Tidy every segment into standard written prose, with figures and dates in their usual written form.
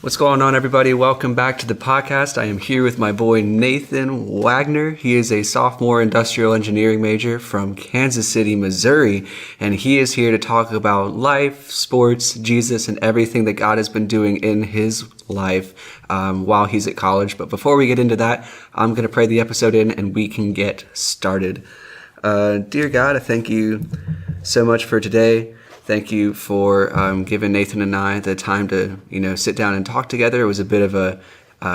What's going on, everybody? Welcome back to the podcast. I am here with my boy Nathan Wagner. He is a sophomore industrial engineering major from Kansas City, Missouri, and he is here to talk about life, sports, Jesus, and everything that God has been doing in his life while he's at college. But before we get into that, I'm going to pray the episode in and we can get started. Dear God, I thank you so much for today. Thank you for giving Nathan and I the time to, sit down and talk together. It was a bit of a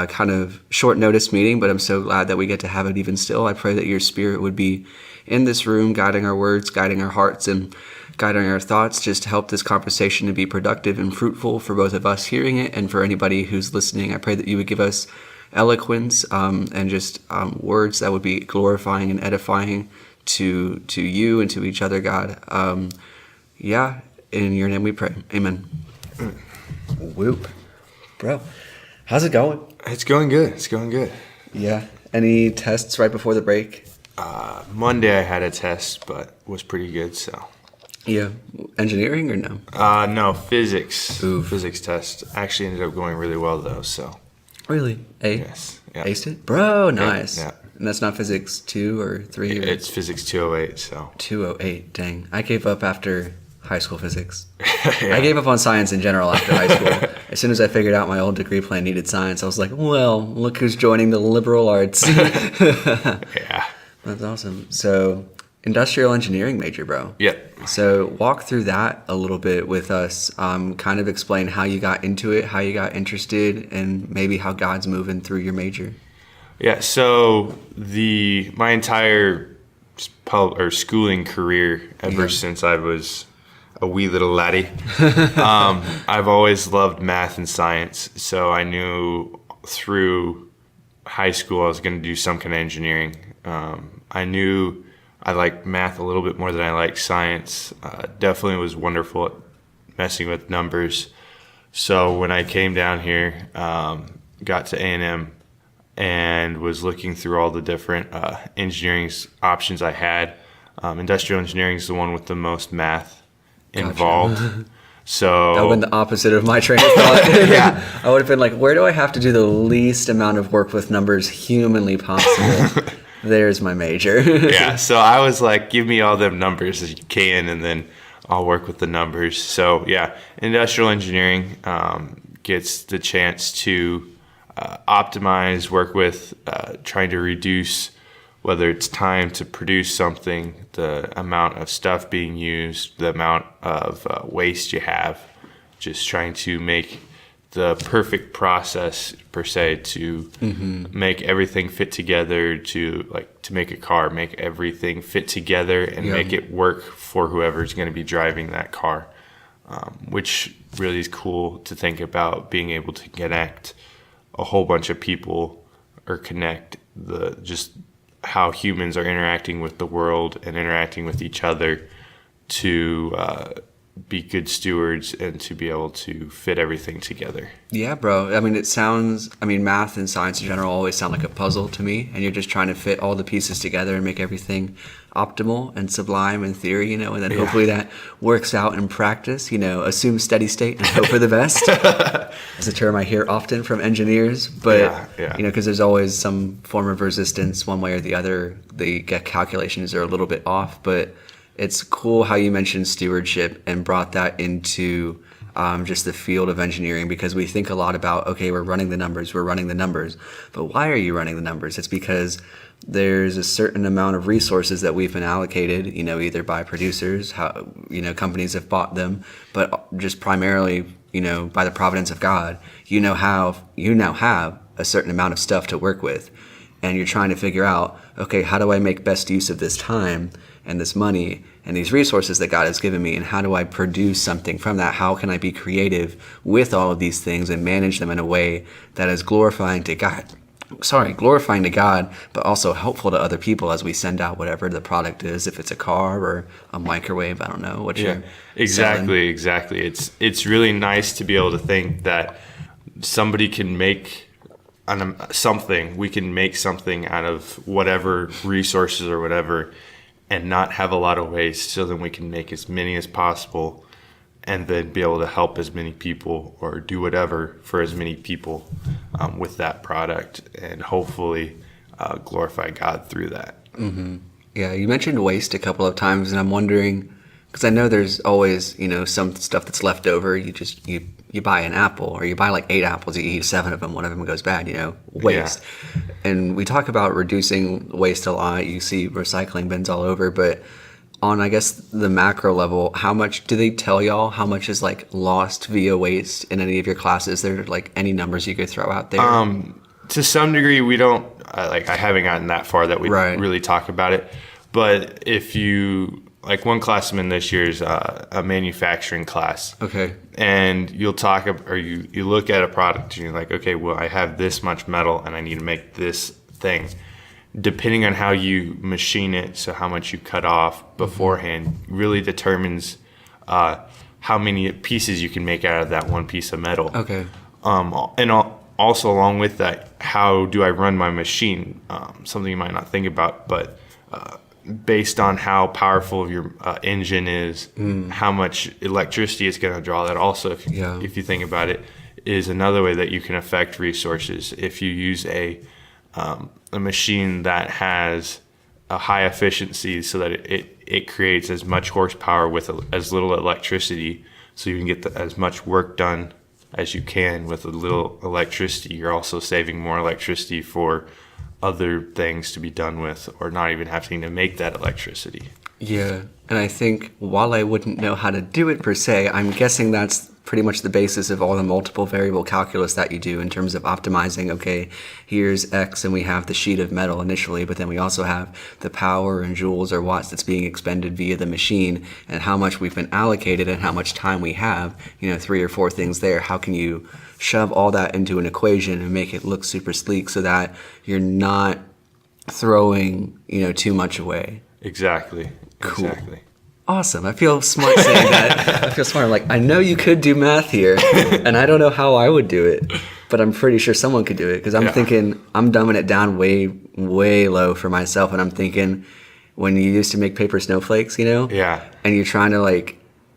kind of short notice meeting, but I'm so glad that we get to have it even still. I pray that your spirit would be in this room, guiding our words, guiding our hearts, and guiding our thoughts, just to help this conversation to be productive and fruitful for both of us hearing it and for anybody who's listening. I pray that you would give us eloquence and just words that would be glorifying and edifying to you and to each other, God. Yeah, in your name we pray. Amen. Whoop. Bro, how's it going? It's going good. Yeah. Any tests right before the break? Monday I had a test, but was pretty good, so. Yeah. Engineering or no? No, physics. Ooh. Physics test. Actually ended up going really well, though, so. Really? A? Yes. Yeah. Aced it? Bro, nice. Yeah. And that's not physics 2 or 3? Or? It's physics 208, so. 208, dang. I gave up after high school physics. Yeah. I gave up on science in general after high school. As soon as I figured out my old degree plan needed science, I was like, well, look who's joining the liberal arts. Yeah. That's awesome. So, industrial engineering major, bro. Yep. So, walk through that a little bit with us. Kind of explain how you got into it, how you got interested, and maybe how God's moving through your major. Yeah, so my entire schooling career, ever since I was a wee little laddie, I've always loved math and science. So I knew through high school I was going to do some kind of engineering. I knew I liked math a little bit more than I liked science. Definitely was wonderful at messing with numbers. So when I came down here, got to A&M and was looking through all the different engineering options I had. Industrial engineering is the one with the most math involved. Gotcha. So that would have been the opposite of my train of thought. Yeah. I would have been like, where do I have to do the least amount of work with numbers humanly possible? There's my major. Yeah, so I was like, give me all them numbers as you can, and then I'll work with the numbers. So yeah, industrial engineering gets the chance to optimize, work with trying to reduce, whether it's time to produce something, the amount of stuff being used, the amount of waste you have, just trying to make the perfect process per se to make everything fit together, to make a car, make everything fit together and make it work for whoever's going to be driving that car, which really is cool to think about, being able to connect a whole bunch of people or connect just how humans are interacting with the world and interacting with each other to be good stewards and to be able to fit everything together. Yeah, bro. I mean, math and science in general always sound like a puzzle to me, and you're just trying to fit all the pieces together and make everything optimal and sublime in theory, and then hopefully that works out in practice, assume steady state and hope for the best. That's a term I hear often from engineers, but, because there's always some form of resistance one way or the other. The calculations are a little bit off, but it's cool how you mentioned stewardship and brought that into just the field of engineering, because we think a lot about, okay, we're running the numbers, but why are you running the numbers? It's because there's a certain amount of resources that we've been allocated, either by producers, companies have bought them, but just primarily, by the providence of God, you now have a certain amount of stuff to work with, and you're trying to figure out, okay, how do I make best use of this time and this money and these resources that God has given me, and how do I produce something from that? How can I be creative with all of these things and manage them in a way that is glorifying to God, but also helpful to other people as we send out whatever the product is, if it's a car or a microwave, I don't know what you're Exactly. It's really nice to be able to think that somebody can make something, we can make something out of whatever resources or whatever, and not have a lot of waste, so then we can make as many as possible and then be able to help as many people or do whatever for as many people with that product, and hopefully glorify God through that. Yeah, you mentioned waste a couple of times, and I'm wondering, because I know there's always, some stuff that's left over. You buy an apple, or you buy like 8 apples, you eat 7 of them, one of them goes bad, waste. Yeah. And we talk about reducing waste a lot. You see recycling bins all over, but on, I guess, the macro level, how much do they tell y'all how much is like lost via waste in any of your classes? There like any numbers you could throw out there? To some degree, we don't, I haven't gotten that far that we really talk about it. But if you, like one class I'm in this year is a manufacturing class. Okay. And you'll talk, or you look at a product and you're like, okay, well, I have this much metal and I need to make this thing. Depending on how you machine it, so how much you cut off beforehand, really determines how many pieces you can make out of that one piece of metal. Okay. And also along with that, how do I run my machine? Something you might not think about, but based on how powerful your engine is, how much electricity it's going to draw. That also, if you think about it, is another way that you can affect resources. If you use a machine that has a high efficiency, so that it creates as much horsepower with as little electricity, so you can get as much work done as you can with a little electricity. You're also saving more electricity for other things to be done with, or not even having to make that electricity. Yeah, and I think while I wouldn't know how to do it per se, I'm guessing that's pretty much the basis of all the multiple variable calculus that you do in terms of optimizing, okay, here's X and we have the sheet of metal initially, but then we also have the power in joules or watts that's being expended via the machine, and how much we've been allocated and how much time we have, 3 or 4 things there. How can you shove all that into an equation and make it look super sleek so that you're not throwing, too much away? Exactly. Cool. Exactly. Awesome. I feel smart saying that. I feel smart. I'm like, I know you could do math here, and I don't know how I would do it, but I'm pretty sure someone could do it, because I'm thinking, I'm dumbing it down way, way low for myself, and I'm thinking when you used to make paper snowflakes, Yeah. and you're trying to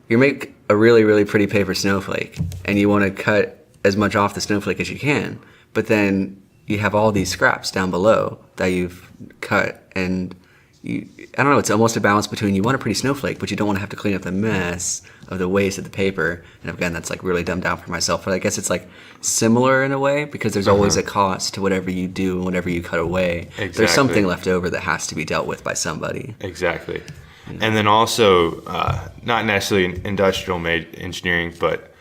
you make a really, really pretty paper snowflake, and you want to cut as much off the snowflake as you can, but then you have all these scraps down below that you've cut, and I don't know, it's almost a balance between you want a pretty snowflake, but you don't want to have to clean up the mess of the waste of the paper. And again, that's really dumbed down for myself, but I guess it's similar in a way, because there's always a cost to whatever you do and whatever you cut away. Exactly. There's something left over that has to be dealt with by somebody. Exactly. Yeah. And then also, not necessarily industrial engineering, but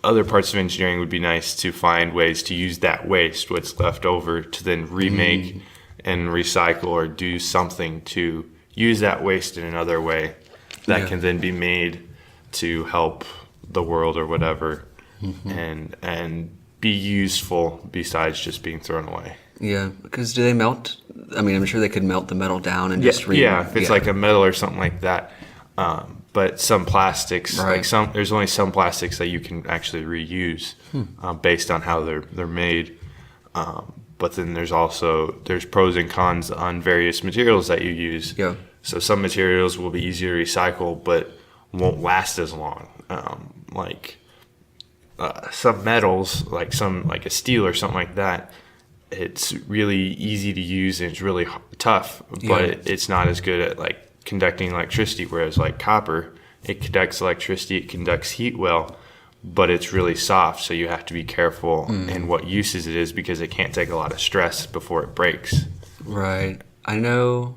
other parts of engineering would be nice to find ways to use that waste, what's left over, to then remake and recycle, or do something to use that waste in another way that can then be made to help the world or whatever, and be useful besides just being thrown away. Yeah, because do they melt? I mean, I'm sure they could melt the metal down and just if it's like a metal or something like that. But some plastics, there's only some plastics that you can actually reuse based on how they're made. But then there's pros and cons on various materials that you use. Yeah. So some materials will be easier to recycle, but won't last as long. Some metals, like a steel or something like that, it's really easy to use and it's really tough, but it's not as good at conducting electricity. Whereas copper, it conducts electricity, it conducts heat well, but it's really soft, so you have to be careful in what uses it is, because it can't take a lot of stress before it breaks. Right. I know.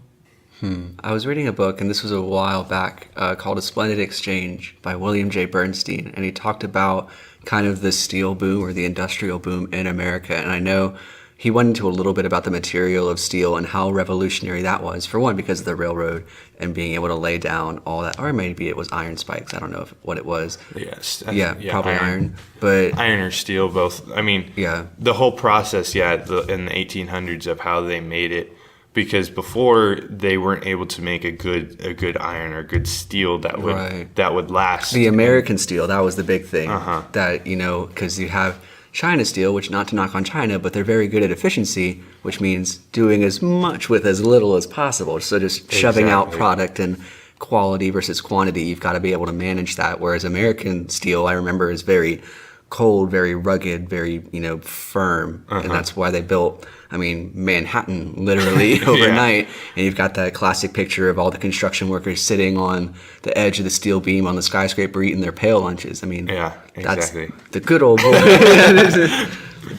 I was reading a book, and this was a while back, called A Splendid Exchange by William J. Bernstein, and he talked about kind of the steel boom or the industrial boom in America. And I know he went into a little bit about the material of steel and how revolutionary that was, for one, because of the railroad and being able to lay down all that, or maybe it was iron spikes. I don't know what it was. Yes. Probably iron. But iron or steel, both. I mean, the whole process, in the 1800s of how they made it, because before they weren't able to make a good iron or good steel that would last. The American steel, that was the big thing. That, because you have China steel, which, not to knock on China, but they're very good at efficiency, which means doing as much with as little as possible. So just shoving out product and quality versus quantity. You've got to be able to manage that. Whereas American steel, I remember, is very cold, very rugged, very, firm. And that's why they built, Manhattan literally overnight. And you've got that classic picture of all the construction workers sitting on the edge of the steel beam on the skyscraper eating their pail lunches. Yeah, exactly. That's the good old boy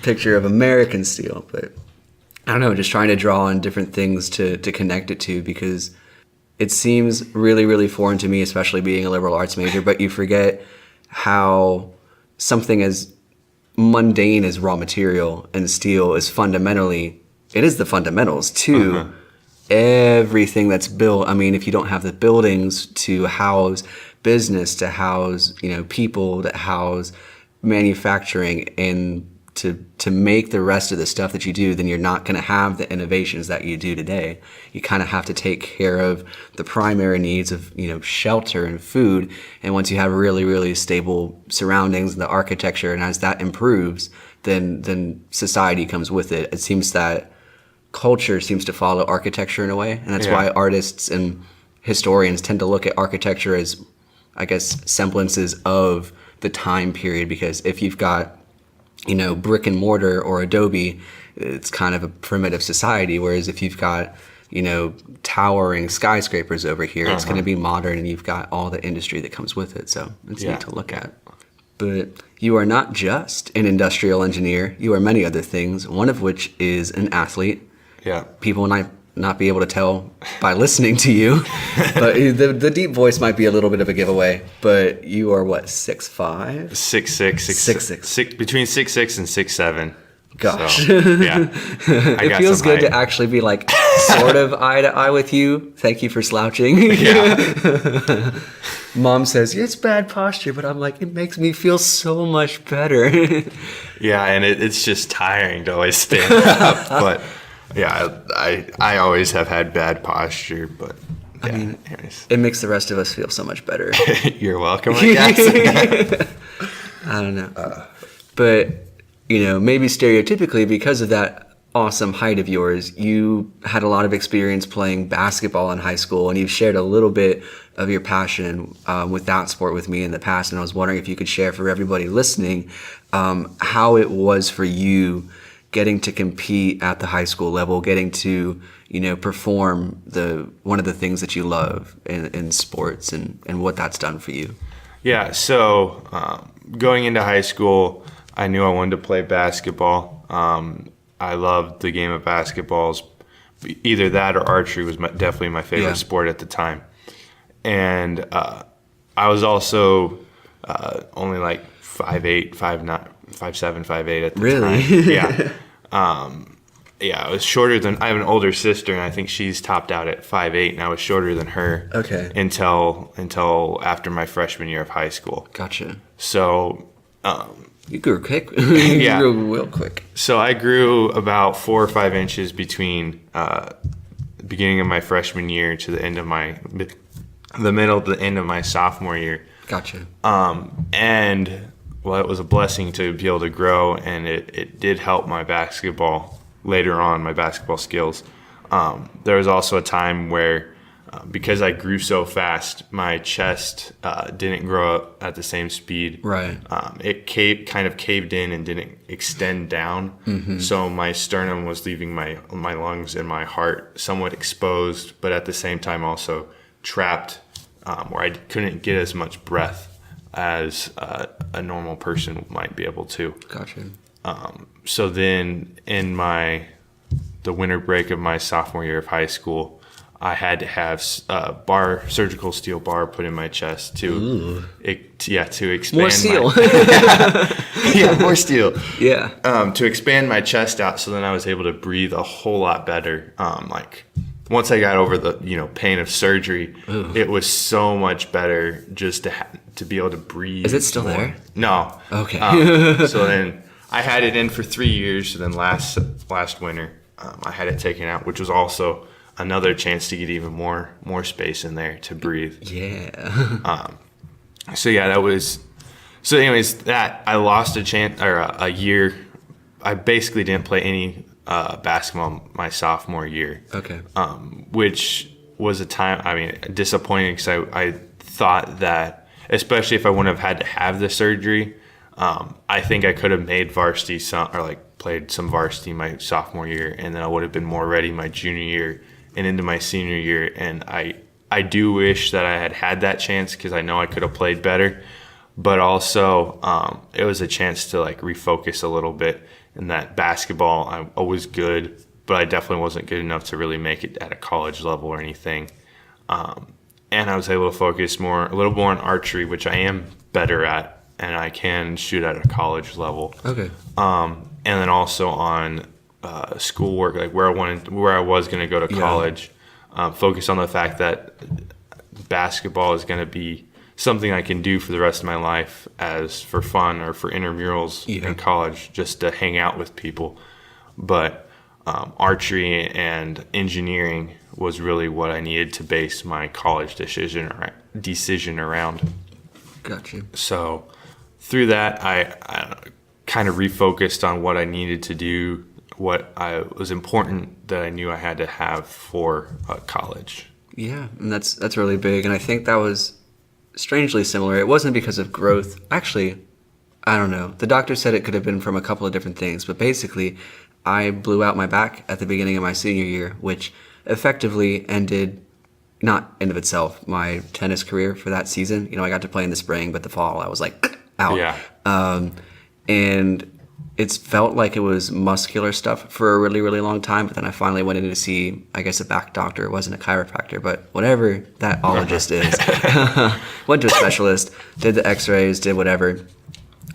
picture of American steel. But I don't know, just trying to draw on different things to connect it to, because it seems really, really foreign to me, especially being a liberal arts major, but you forget how something as mundane as raw material and steel is fundamentally, it is the fundamentals to everything that's built. If you don't have the buildings to house business, to house, people, to house manufacturing, and to make the rest of the stuff that you do, then you're not going to have the innovations that you do today. You kind of have to take care of the primary needs of, shelter and food. And once you have really, really stable surroundings and the architecture, and as that improves, then society comes with it. It seems that culture seems to follow architecture in a way. And that's why artists and historians tend to look at architecture as, I guess, semblances of the time period. Because if you've got brick and mortar or adobe, it's kind of a primitive society. Whereas if you've got, towering skyscrapers over here, it's going to be modern, and you've got all the industry that comes with it. So it's neat to look at. But you are not just an industrial engineer. You are many other things, one of which is an athlete. Yeah. People might not be able to tell by listening to you, but the deep voice might be a little bit of a giveaway. But you are what, 6'5"? 6'6", between 6'6" and 6'7". Gosh. So, yeah. It feels good to actually be like sort of eye to eye with you. Thank you for slouching. Yeah. Mom says, it's bad posture, but I'm like, it makes me feel so much better. Yeah, and it's just tiring to always stand up. But yeah, I always have had bad posture, but yeah, it makes the rest of us feel so much better. You're welcome, I guess. I don't know. But, maybe stereotypically, because of that awesome height of yours, you had a lot of experience playing basketball in high school, and you've shared a little bit of your passion with that sport with me in the past. And I was wondering if you could share for everybody listening how it was for you getting to compete at the high school level, getting to, perform one of the things that you love in sports, and what that's done for you. Yeah, so going into high school, I knew I wanted to play basketball. I loved the game of basketball. Either that or archery was definitely my favorite sport at the time. And I was also only like 5'8", 5'9", 5'7", 5'8" at the time. Really? Yeah. I was shorter than, I have an older sister, and I think she's topped out at 5'8", and I was shorter than her. Okay. Until after my freshman year of high school. Gotcha. So you grew quick. Yeah. You grew real quick. So I grew about 4 or 5 inches between the beginning of my freshman year to the end of the middle to the end of my sophomore year. Gotcha. And well, it was a blessing to be able to grow, and it did help my basketball later on, my basketball skills. There was also a time where, because I grew so fast, my chest didn't grow up at the same speed. Right. It kind of caved in and didn't extend down. Mm-hmm. So my sternum was leaving my lungs and my heart somewhat exposed, but at the same time also trapped, where I couldn't get as much breath as a normal person might be able to. Gotcha. So then in the winter break of my sophomore year of high school, I had to have surgical steel bar put in my chest to expand more steel. More steel. Yeah. To expand my chest out, so then I was able to breathe a whole lot better. Once I got over the pain of surgery, it was so much better just to be able to breathe. Is it still more. There? No. Okay. So then I had it in for 3 years. So then last winter, I had it taken out, which was also another chance to get even more space in there to breathe. Yeah. So anyways, that I lost a chance or a year. I basically didn't play any basketball my sophomore year. Okay. Which was a time, I mean, disappointing because I thought that, especially if I wouldn't have had to have the surgery, I think I could have made varsity played some varsity my sophomore year, and then I would have been more ready my junior year and into my senior year. And I do wish that I had that chance because I know I could have played better, but also it was a chance to like refocus a little bit. In that basketball, I was good, but I definitely wasn't good enough to really make it at a college level or anything. And I was able to focus a little more on archery, which I am better at, and I can shoot at a college level. Okay. And then also on schoolwork, like where I was going to go to college, focus on the fact that basketball is going to be something I can do for the rest of my life as for fun or for intramurals in college, just to hang out with people. But archery and engineering was really what I needed to base my college decision around. Gotcha. So through that, I kind of refocused on what I needed to do, what was important that I knew I had to have for college. Yeah, and that's really big, and I think that was strangely similar. It wasn't because of growth. Actually, I don't know. The doctor said it could have been from a couple of different things, but basically, I blew out my back at the beginning of my senior year, which effectively ended, not end of itself, my tennis career for that season. You know, I got to play in the spring, but the fall I was like, out. Yeah. And it's felt like it was muscular stuff for a really, really long time, but then I finally went in to see, I guess, a back doctor. It wasn't a chiropractor, but whatever that ologist is. Went to a specialist, did the x-rays, did whatever,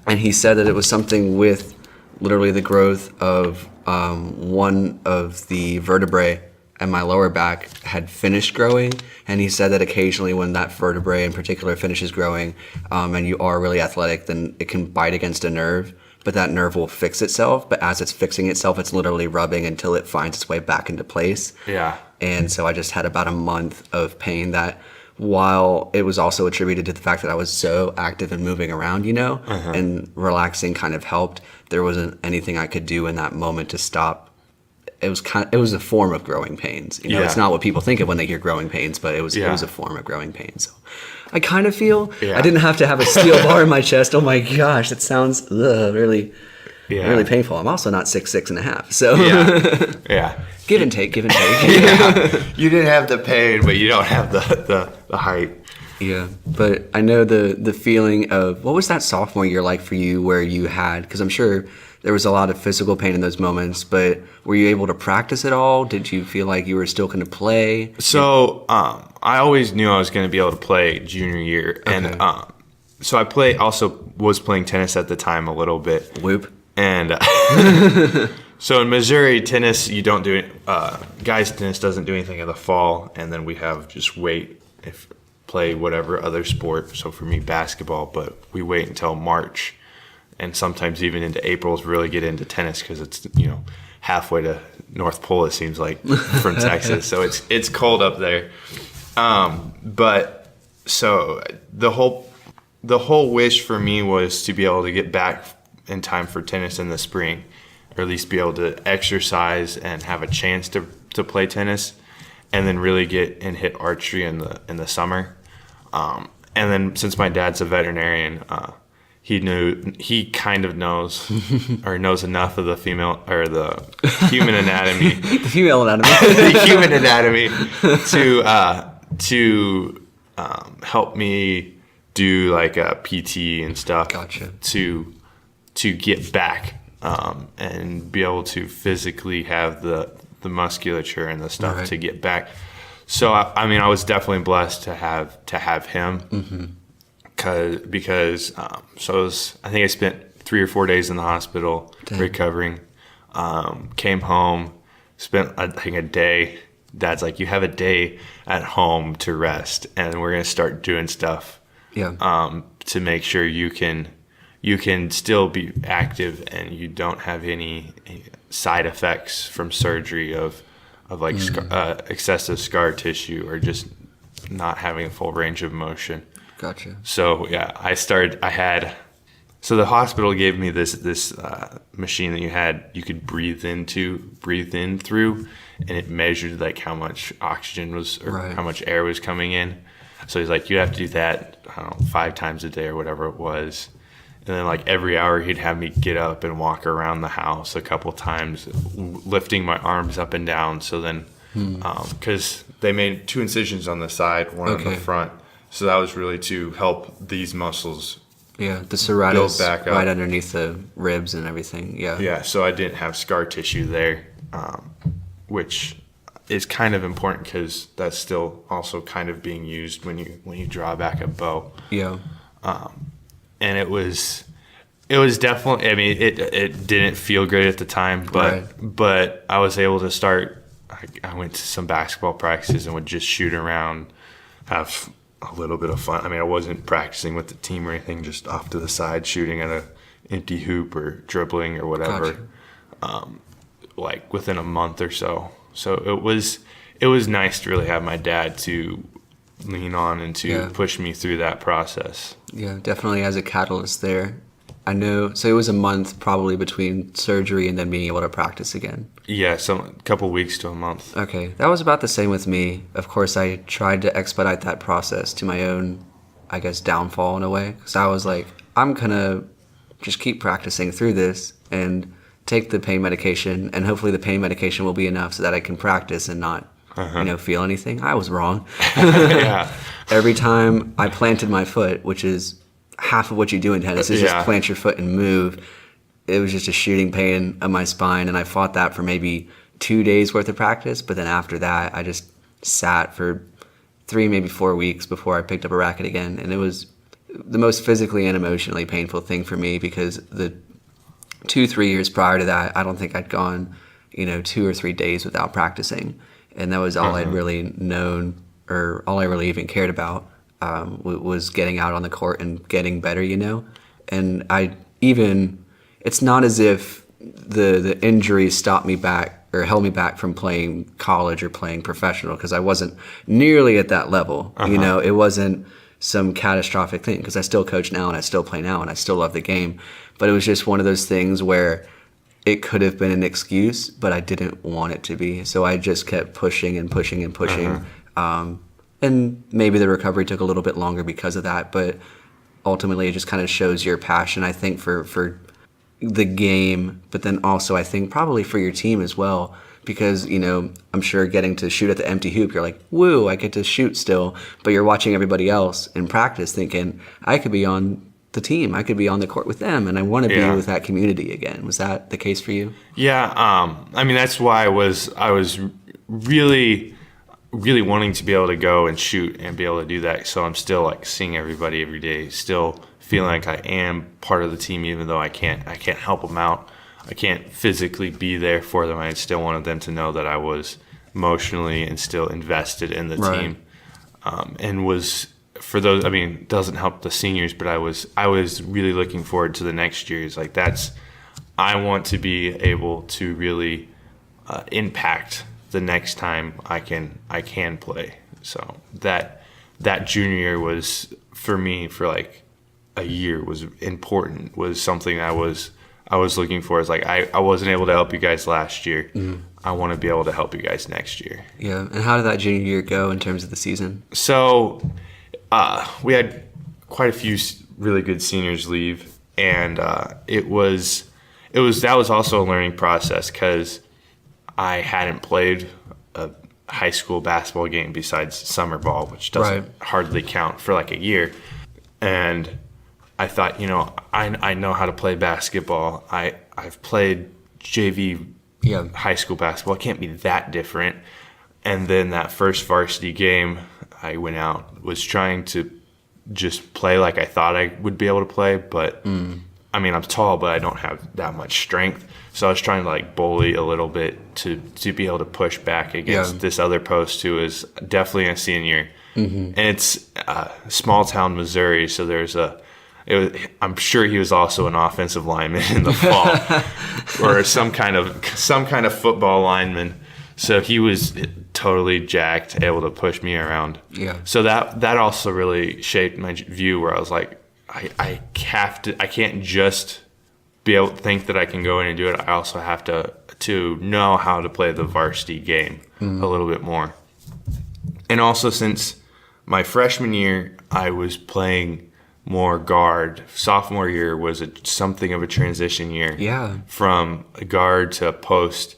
and he said that it was something with literally the growth of one of the vertebrae and my lower back had finished growing, and he said that occasionally when that vertebrae in particular finishes growing, and you are really athletic, then it can bite against a nerve, but that nerve will fix itself, but as it's fixing itself, it's literally rubbing until it finds its way back into place. Yeah. And so I just had about a month of pain that, while it was also attributed to the fact that I was so active and moving around, and relaxing kind of helped, there wasn't anything I could do in that moment to stop. It was a form of growing pains. It's not what people think of when they hear growing pains, but it was a form of growing pain. So I kind of feel I didn't have to have a steel bar in my chest. Oh my gosh, that sounds really painful. I'm also not 6'6.5", so yeah. Give and take. Yeah. You didn't have the pain, but you don't have the height. Yeah, but I know the feeling of, what was that sophomore year like for you, where you had, because I'm sure there was a lot of physical pain in those moments, but were you able to practice at all? Did you feel like you were still going to play? So I always knew I was going to be able to play junior year, and so I was playing tennis at the time a little bit. Whoop. And so in Missouri, tennis, you don't do it. Guys tennis doesn't do anything in the fall, and then we have just play whatever other sport. So for me, basketball, but we wait until March, and sometimes even into April to really get into tennis, because it's halfway to North Pole, it seems like, from Texas. So it's cold up there. But so the whole wish for me was to be able to get back in time for tennis in the spring, or at least be able to exercise and have a chance to play tennis, and then really get and hit archery in the summer. And then since my dad's a veterinarian, he kind of knows or knows enough of the human anatomy, the female anatomy, the human anatomy to help me do like a PT and stuff. Gotcha. To get back and be able to physically have the musculature and the stuff to get back. So I was definitely blessed to have him, because I think I spent 3 or 4 days in the hospital recovering. Came home, spent I think a day. Dad's like, you have a day at home to rest, and we're gonna start doing stuff to make sure you can still be active and you don't have any side effects from surgery of like excessive scar tissue, or just not having a full range of motion. Gotcha. So yeah, I had So the hospital gave me this machine that you could breathe in through, and it measured like how much oxygen was or Right. how much air was coming in. So he's like, you have to do that, I don't know, 5 times a day or whatever it was. And then like every hour he'd have me get up and walk around the house a couple times, lifting my arms up and down. So then, because they made 2 incisions on the side, one on the Okay. front. So that was really to help these muscles. Yeah, the serratus back up. right underneath the ribs and everything. Yeah. Yeah, so I didn't have scar tissue there, which is kind of important because that's still also kind of being used when you draw back a bow. Yeah. And it was definitely, I mean, it didn't feel great at the time, but I was able to start. I went to some basketball practices and would just shoot around, have a little bit of fun. I mean, I wasn't practicing with the team or anything, just off to the side shooting at a empty hoop or dribbling or whatever. Gotcha. Like within a month or so. So it was nice to really have my dad to lean on and to push me through that process. Yeah, definitely as a catalyst there. I know, so it was a month probably between surgery and then being able to practice again. Yeah, a couple weeks to a month. Okay, that was about the same with me. Of course, I tried to expedite that process to my own, I guess, downfall in a way. Because I was like, I'm going to just keep practicing through this and take the pain medication, and hopefully the pain medication will be enough so that I can practice and not, feel anything. I was wrong. Yeah. Every time I planted my foot, which is half of what you do in tennis, is just plant your foot and move. It was just a shooting pain of my spine, and I fought that for maybe 2 days worth of practice. But then after that, I just sat for 3, maybe 4 weeks before I picked up a racket again. And it was the most physically and emotionally painful thing for me because the 2-3 years prior to that, I don't think I'd gone, 2 or 3 days without practicing. And that was all I'd really known, or all I really even cared about, was getting out on the court and getting better, And it's not as if the injuries stopped me back or held me back from playing college or playing professional, because I wasn't nearly at that level. It wasn't some catastrophic thing, because I still coach now and I still play now and I still love the game. But it was just one of those things where it could have been an excuse, but I didn't want it to be. So I just kept pushing and pushing and pushing. And maybe the recovery took a little bit longer because of that, but ultimately it just kind of shows your passion, I think, for the game, but then also I think probably for your team as well, because, I'm sure getting to shoot at the empty hoop, you're like, woo, I get to shoot still, but you're watching everybody else in practice thinking, I could be on the team, I could be on the court with them, and I want to be with that community again. Was that the case for you? Yeah, I mean, that's why I was really wanting to be able to go and shoot and be able to do that. So I'm still like seeing everybody every day, still feeling like I am part of the team, even though I can't help them out. I can't physically be there for them. I still wanted them to know that I was emotionally and still invested in the team. And was, for those, I mean, it doesn't help the seniors, but I was really looking forward to the next years. Like I want to be able to really impact the next time I can play. So that junior year was, for me, for like a year, was important, was something I was looking for. It's like I wasn't able to help you guys last year. I want to be able to help you guys next year. Yeah. And how did that junior year go in terms of the season? So we had quite a few really good seniors leave, and that was also a learning process, because I hadn't played a high school basketball game besides summer ball, which doesn't hardly count, for like a year. And I thought, I know how to play basketball. I've played JV high school basketball. It can't be that different. And then that first varsity game, I went out, was trying to just play like I thought I would be able to play. But, I mean, I'm tall, but I don't have that much strength. So I was trying to like bully a little bit to be able to push back against this other post who is definitely a senior. And it's small town Missouri, so I'm sure he was also an offensive lineman in the fall, or some kind of football lineman. So he was totally jacked, able to push me around. Yeah. So that also really shaped my view, where I was like, I can't just be able to think that I can go in and do it. I also have to know how to play the varsity game a little bit more. And also, since my freshman year, I was playing more guard. Sophomore year was something of a transition year. Yeah. From a guard to a post.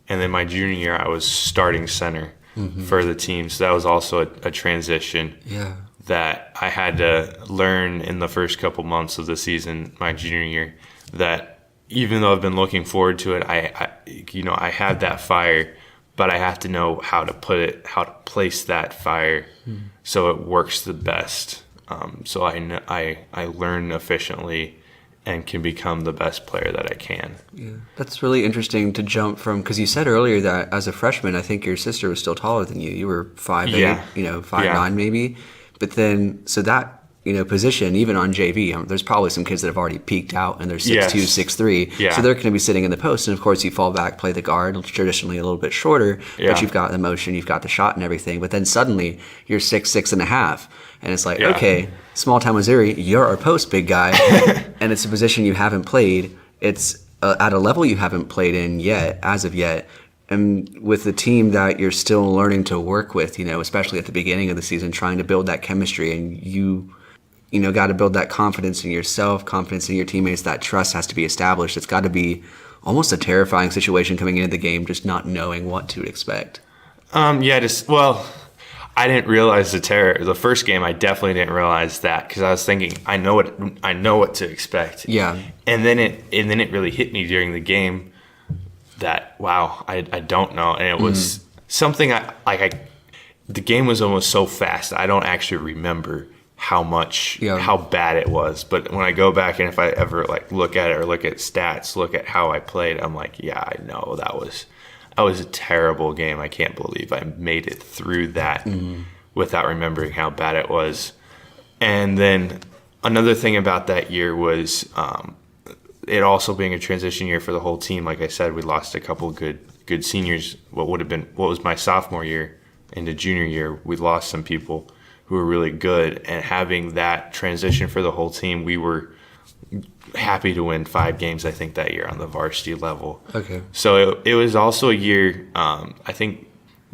And then my junior year, I was starting center for the team. So that was also a transition that I had to learn in the first couple months of the season, my junior year, that even though I've been looking forward to it, I have that fire, but I have to know how to place that fire so it works the best. So I learn efficiently and can become the best player that I can. Yeah, that's really interesting to jump from, because you said earlier that as a freshman, I think your sister was still taller than you. You were 5'8", 5'9" maybe. But then, so that, position, even on JV, there's probably some kids that have already peaked out and they're 6'2", 6'3". Yeah. So they're going to be sitting in the post. And of course, you fall back, play the guard, traditionally a little bit shorter, but you've got the motion, you've got the shot and everything. But then suddenly you're 6'6.5". And it's like, okay, small town Missouri, you're our post big guy. And it's a position you haven't played. It's at a level you haven't played in yet, as of yet. And with the team that you're still learning to work with, especially at the beginning of the season, trying to build that chemistry, and you got to build that confidence in yourself, confidence in your teammates, that trust has to be established. It's got to be almost a terrifying situation coming into the game, just not knowing what to expect. I didn't realize the terror. The first game, I definitely didn't realize that, because I was thinking, I know what to expect. Yeah. And then it really hit me during the game that, wow, I don't know. And it was something the game was almost so fast, I don't actually remember how bad it was. But when I go back and if I ever look at it or look at stats, look at how I played, I'm like, yeah, I know that was a terrible game. I can't believe I made it through that without remembering how bad it was. And then another thing about that year was it also being a transition year for the whole team. Like I said, we lost a couple good seniors. What was my sophomore year into junior year, we lost some people who were really good. And having that transition for the whole team, we were happy to win 5 games, I think, that year on the varsity level. Okay. So it was also a year, I think,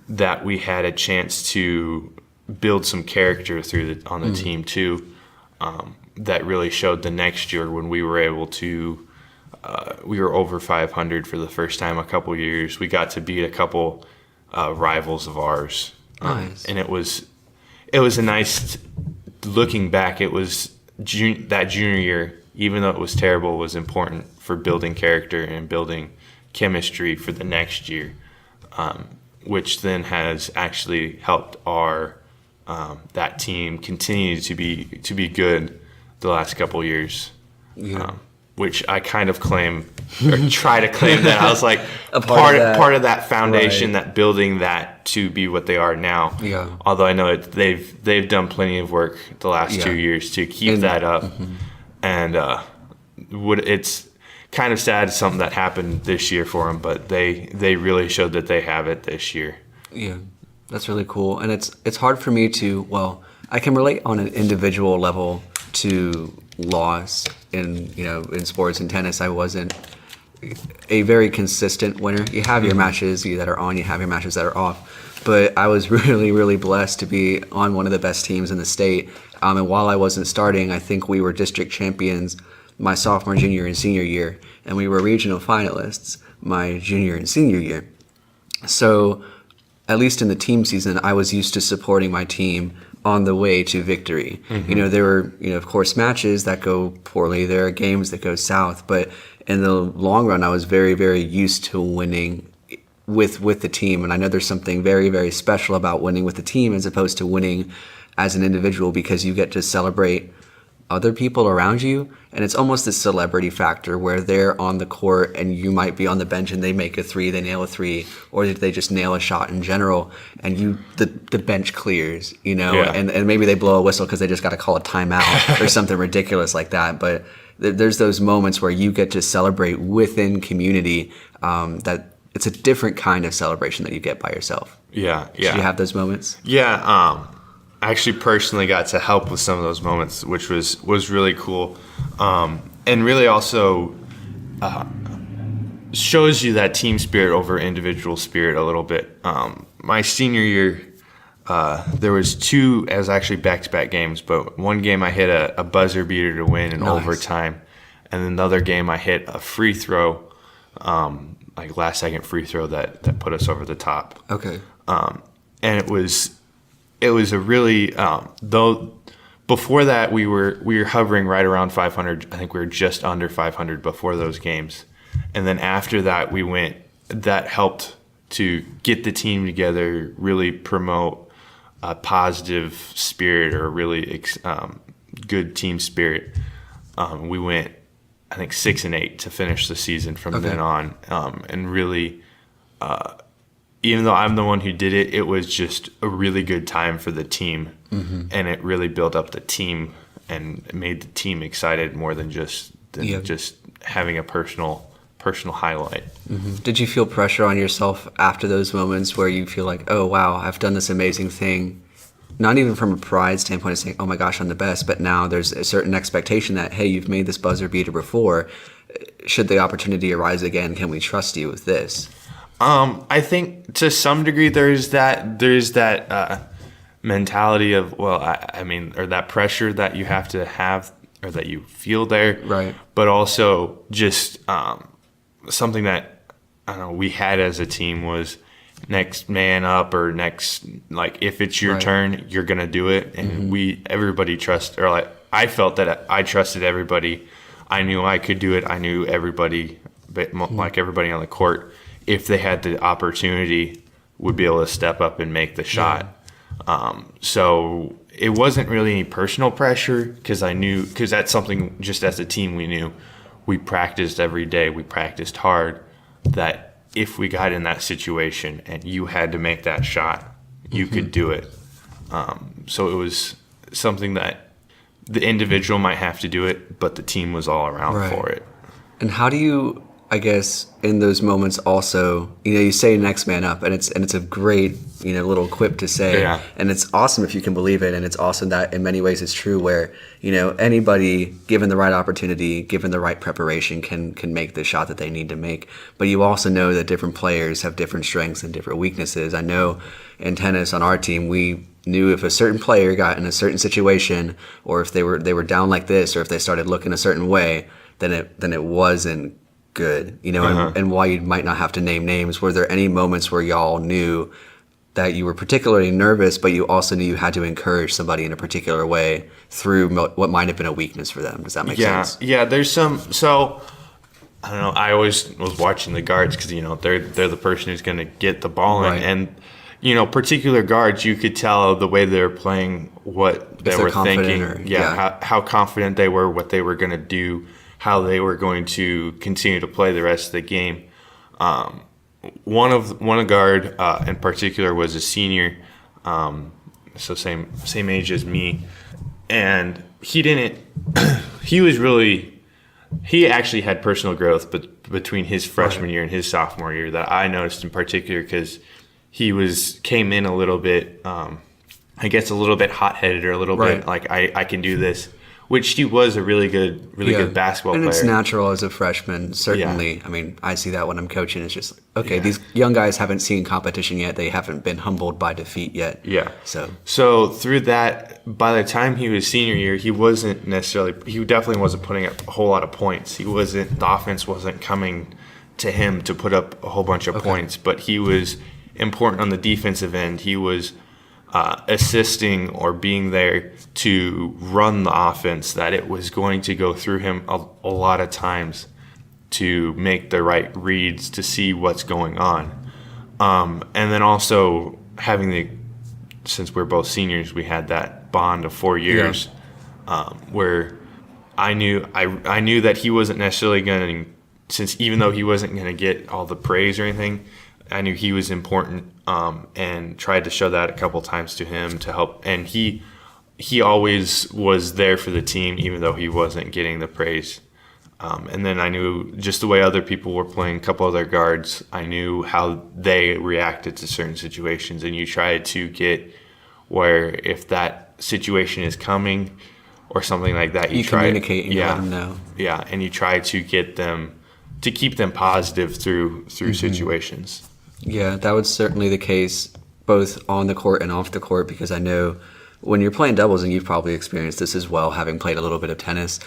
that we had a chance to build some character on the team too. That really showed the next year when we were able to. We were over 500 for the first time a couple years. We got to beat a couple rivals of ours. Nice. And it was a nice. Looking back, it was that junior year. Even though it was terrible, was important for building character and building chemistry for the next year, which then has actually helped our that team continue to be good the last couple years. Yeah. Which I kind of claim or try to claim that I was like a part of that foundation, that building that to be what they are now. Yeah. Although I know they've done plenty of work the last 2 years to keep that up. And it's kind of sad, something that happened this year for them, but they really showed that they have it this year. Yeah, that's really cool. And it's hard for me to, I can relate on an individual level to loss in sports and tennis. I wasn't a very consistent winner. You have your matches that are on, you have your matches that are off. But I was really, really blessed to be on one of the best teams in the state. And while I wasn't starting, I think we were district champions my sophomore, junior, and senior year. And we were regional finalists my junior and senior year. So at least in the team season, I was used to supporting my team on the way to victory. There were, of course, matches that go poorly. There are games that go south. But in the long run, I was very, very used to winning with the team. And I know there's something very, very special about winning with the team as opposed to winning as an individual, because you get to celebrate other people around you. And it's almost this celebrity factor where they're on the court and you might be on the bench and they make a 3, they nail a 3, or they just nail a shot in general, and the bench clears, and maybe they blow a whistle because they just got to call a timeout or something ridiculous like that. But there's those moments where you get to celebrate within community, that it's a different kind of celebration that you get by yourself. Yeah. Did you have those moments? Yeah. I actually personally got to help with some of those moments, which was really cool, and really also shows you that team spirit over individual spirit a little bit. My senior year, there was two, it was actually back-to-back games, but one game I hit a buzzer beater to win in overtime, and then the other game I hit a free throw, like last-second free throw that put us over the top. Okay. And it was a really though before that we were hovering right around 500. I think we were just under 500 before those games, and then after that that helped to get the team together, really promote a positive spirit or a really good team spirit. We went, I think, 6-8 to finish the season from then on, and really. Even though I'm the one who did it, it was just a really good time for the team, and it really built up the team and made the team excited more than just having a personal highlight. Did you feel pressure on yourself after those moments where you feel like, oh wow, I've done this amazing thing? Not even from a pride standpoint of saying, oh my gosh, I'm the best, but now there's a certain expectation that, hey, you've made this buzzer beater before. Should the opportunity arise again, can we trust you with this? I think to some degree there's that mentality of, well, I mean, or that pressure that you have to have or that you feel there. Right. But also just something that, I don't know, we had as a team was next man up or next, like, if it's your turn, you're going to do it. And everybody I felt that I trusted everybody. I knew I could do it. I knew everybody, but like everybody on the court, if they had the opportunity, would be able to step up and make the shot. So it wasn't really any personal pressure because that's something just as a team we knew. We practiced every day. We practiced hard that if we got in that situation and you had to make that shot, you could do it. So it was something that the individual might have to do it, but the team was all around for it. And how do you, I guess, in those moments also, you say next man up, and it's a great, little quip to say, and it's awesome if you can believe it, and it's awesome that in many ways it's true where, anybody given the right opportunity, given the right preparation can make the shot that they need to make. But you also know that different players have different strengths and different weaknesses. I know in tennis on our team, we knew if a certain player got in a certain situation, or if they were down like this, or if they started looking a certain way, then it wasn't good, and while you might not have to name names, were there any moments where y'all knew that you were particularly nervous, but you also knew you had to encourage somebody in a particular way through what might have been a weakness for them? Does that make sense? Yeah, there's some, so, I don't know, I always was watching the guards because, they're the person who's going to get the ball in, and, particular guards, you could tell the way they were playing, what they were thinking, how confident they were, what they were going to do, how they were going to continue to play the rest of the game. One guard in particular was a senior, so same age as me, and he actually had personal growth, but between his freshman year and his sophomore year that I noticed in particular because he came in a little bit, I guess a little bit hot-headed or a little bit like I can do this. Which he was a really good basketball player. And it's natural as a freshman, certainly. Yeah. I mean, I see that when I'm coaching. It's just, these young guys haven't seen competition yet. They haven't been humbled by defeat yet. Yeah. So through that, by the time he was senior year, he definitely wasn't putting up a whole lot of points. The offense wasn't coming to him to put up a whole bunch of points, but he was important on the defensive end. He was assisting or being there to run the offense, that it was going to go through him a lot of times to make the right reads to see what's going on. And then also since we're both seniors, we had that bond of 4 years where I knew that he wasn't necessarily going to, since even though he wasn't going to get all the praise or anything, I knew he was important, and tried to show that a couple times to him to help. And he always was there for the team, even though he wasn't getting the praise. And then I knew just the way other people were playing, a couple other guards, I knew how they reacted to certain situations. And you tried to get where if that situation is coming or something like that, you try, communicate and you let them know. Yeah, and you try to get them to keep them positive through situations. Yeah, that was certainly the case both on the court and off the court, because I know when you're playing doubles, and you've probably experienced this as well, having played a little bit of tennis,